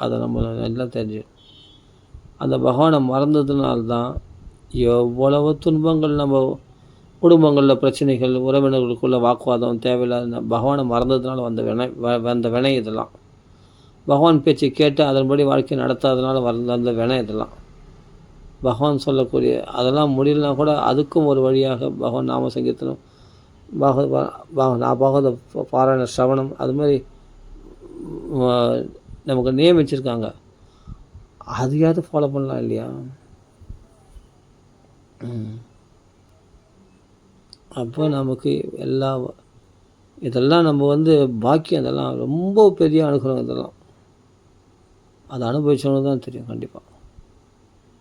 அதை நம்ம நல்லா தெரிஞ்சிடும். அந்த பகவானை மறந்ததுனால்தான் எவ்வளவு துன்பங்கள் நம்ம குடும்பங்களில் பிரச்சனைகள், உறவினர்களுக்குள்ள வாக்குவாதம், தேவையில்லாத பகவானை மறந்ததுனால வந்த வினை இதெல்லாம். பகவான் பேச்சை கேட்டு அதன்படி வாழ்க்கை நடத்தாதனால வந்த வினை இதெல்லாம். பகவான் சொல்லக்கூடிய அதெல்லாம் முடியலனா கூட அதுக்கும் ஒரு வழியாக பகவான் நாம சங்கீர்த்தனம், பாகவத பாராயண சிரவணம் அது மாதிரி நமக்கு நியமிச்சிருக்காங்க. அதையாவது ஃபாலோ பண்ணலாம் இல்லையா? அப்போ நமக்கு இதெல்லாம் நம்ம பாக்கியம், இதெல்லாம் ரொம்ப பெரிய அனுகிரகம். இதெல்லாம் அதை அனுபவிச்சவங்க தான் தெரியும் கண்டிப்பாக.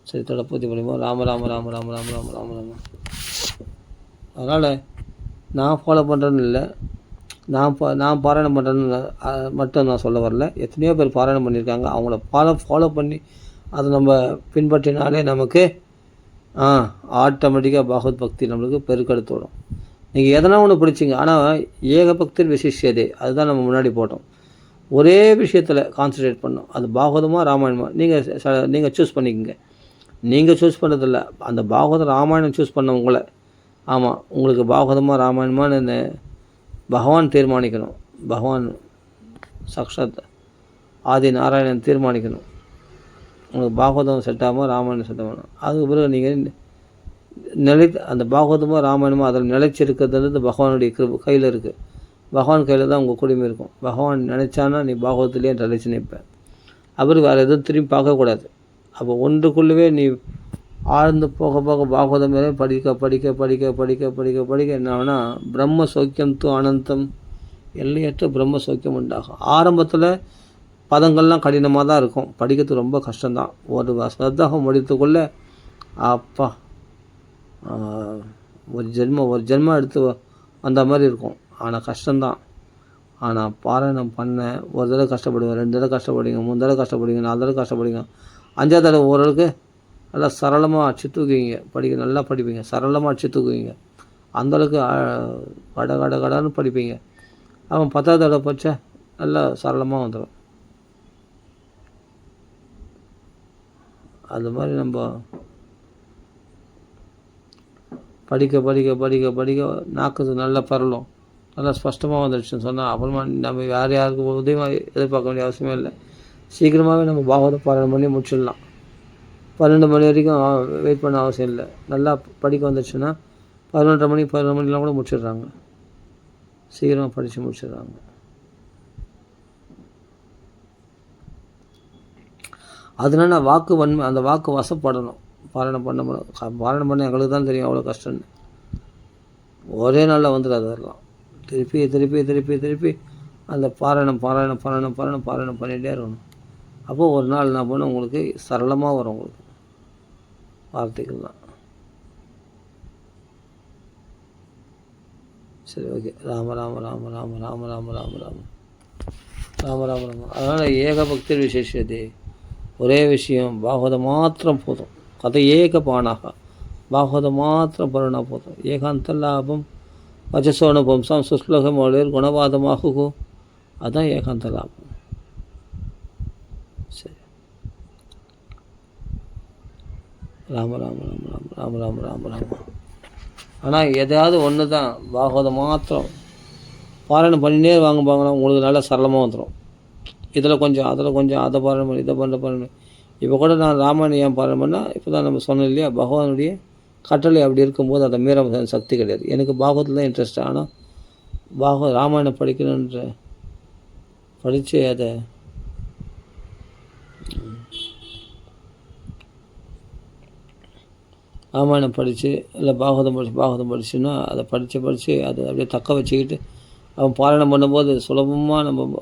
சரி, தடப்பூத்தி பண்ணிப்போ ராம ராம ராம ராம ராம ராம ராம ராம. அதனால் நான் ஃபாலோ பண்ணுறேன்னு இல்லை, நான் பாராயணம் பண்ணுறேன்னு மட்டும் நான் சொல்ல வரல. எத்தனையோ பேர் பாராயணம் பண்ணியிருக்காங்க. அவங்கள ஃபாலோ பண்ணி அதை நம்ம பின்பற்றினாலே நமக்கு ஆட்டோமேட்டிக்காக பகவத் பக்தி நம்மளுக்கு பெருக்கெடுத்து விடும். நீங்கள் எதனா ஒன்று பிடிச்சிங்க, ஆனால் ஏக பக்திர் விசிஷ்யதே அதுதான் நம்ம முன்னாடி போட்டோம். ஒரே விஷயத்தில் கான்சன்ட்ரேட் பண்ணோம். அது பாகவதமாக ராமாயணமாக நீங்கள் சூஸ் பண்ணிக்கோங்க. நீங்கள் சூஸ் பண்ணுறதில்ல, அந்த பாகவதம் ராமாயணம் சூஸ் பண்ண உங்களை. ஆமாம், உங்களுக்கு பாகவதமாக ராமாயணமானு பகவான் தீர்மானிக்கணும். பகவான் சாக்ஷாத் ஆதி நாராயணன் தீர்மானிக்கணும். உங்களுக்கு பாகவதம் செட் ஆகாமல் ராமாயணம் செட் ஆகணும். அதுக்கு பிறகு நீங்கள் அந்த பாகவதமாக ராமாயணமாக அதில் நிலைச்சிருக்கிறது பகவானுடைய கையில் இருக்குது. பகவான் கையில் தான் உங்கள் குடிமை இருக்கும். பகவான் நினச்சானா நீ பாகவத்திலே நிலைச்சி நிற்பேன். அப்புறம் வேறு எதுவும் திரும்பி பார்க்கக்கூடாது. அப்போ ஒன்றுக்குள்ளவே நீ ஆழ்ந்து போக போக பாகவதம் மேலே படிக்க படிக்க படிக்க படிக்க படிக்க படிக்க என்னன்னா பிரம்ம சௌக்கியம் தூ அனந்தம், எல்லையற்ற பிரம்ம சௌக்கியம் உண்டாகும். ஆரம்பத்தில் பதங்கள்லாம் கடினமாக தான் இருக்கும், படிக்கிறது ரொம்ப கஷ்டம்தான். ஒரு சப்தாகம் முடித்துக்குள்ளே அப்பா ஒரு ஜென்மம் எடுத்து வந்த மாதிரி இருக்கும். ஆனால் கஷ்டம்தான். ஆனால் பாராயணம் பண்ண ஒரு தடவை கஷ்டப்படுங்க, 2 தடவை கஷ்டப்படுங்க, 3 தடவை கஷ்டப்படுங்க, 4 தடவை கஷ்டப்படுங்க, 5ஆவது தடவை ஓரளவுக்கு நல்லா சரளமாக அடிச்சு தூக்குவீங்க. நல்லா படிப்பீங்க, சரளமாக அடிச்சு தூக்குவீங்க. அந்தளவுக்கு கடான்னு படிப்பீங்க. அவன் 10ஆவது தடவை படித்தா நல்லா சரளமாக வந்துடும். அது மாதிரி நம்ம படிக்க படிக்க படிக்க படிக்க நாக்கு நல்லா பரலும், நல்லா ஸ்பஷ்டமாக வந்துடுச்சுன்னு சொன்னால் அப்புறமா நம்ம யாருக்கு உதவியாக எதிர்பார்க்க வேண்டிய அவசியமே இல்லை. சீக்கிரமாகவே நம்ம பாகவத பாராயணம் பண்ணி முடிச்சிடலாம். 12 மணி வரைக்கும் வெயிட் பண்ண அவசியம் இல்லை. நல்லா படிக்க வந்துடுச்சுன்னா 11:30 மணி 11 மணிலாம் கூட முடிச்சிடுறாங்க. சீக்கிரமாக படித்து முடிச்சிடுறாங்க. அதனால வாக்கு வன்மை, அந்த வாக்கு வசப்படணும். பாராயணம் பண்ண எங்களுக்கு தான் தெரியும் அவ்வளோ கஷ்டம்னு. ஒரே நாளில் வந்துடாது. அதெல்லாம் திருப்பி திருப்பி திருப்பி திருப்பி அந்த பாராயணம் பண்ணிகிட்டே இருக்கணும். அப்போது ஒரு நாள் என்ன பண்ணணும், உங்களுக்கு சரளமாக வரும். உங்களுக்கு வார்த்தைகள் தான். சரி, ஓகே. ராம ராம ராம ராம ராம ராம ராம ராம ராம ராம ராம. அதனால் ஏக பக்தி விசேஷதே, ஒரே விஷயம் பாகவதம் மாத்திரம் போதும். கதை ஏக பானாக பாகவதம் மாத்திரம் பருணா போதும். ஏகாந்த லாபம் வச்சசோனுபம்சம் சுஸ்லோகம் ஒளிர் குணவாதமாகும். அதுதான் ஏகாந்த லாபம். சரி, ராம ராம ராம ராம ராம ராம ராம ராம. ஆனால் எதாவது ஒன்று தான் பாகவதம் மாத்திரம் பாராயணம் பண்ணினே வாங்கினா உங்களுக்கு நல்லா சரளமாக வந்துடும். இதில் கொஞ்சம் அதில் கொஞ்சம் அதை பாராயணம் பண்ணி இதை பாராயணம். இப்போ கூட நான் ராமாயணம் ஏன் பாராயணம் பண்ணால் இப்போ தான் நம்ம சொன்னோம் இல்லையா, பகவானுடைய கட்டளை அப்படி இருக்கும்போது அதை மீற சக்தி கிடையாது. எனக்கு பாகவத்தில் தான் இன்ட்ரெஸ்ட். ஆனால் ராமாயணம் படிக்கணுன்ற படித்து அதை ராமாயணம் படித்து இல்லை பாகவதம் படிச்சுன்னா அதை படித்து அதை அப்படியே தக்க வச்சுக்கிட்டு அவன் பாராயணம் பண்ணும்போது சுலபமாக நம்ம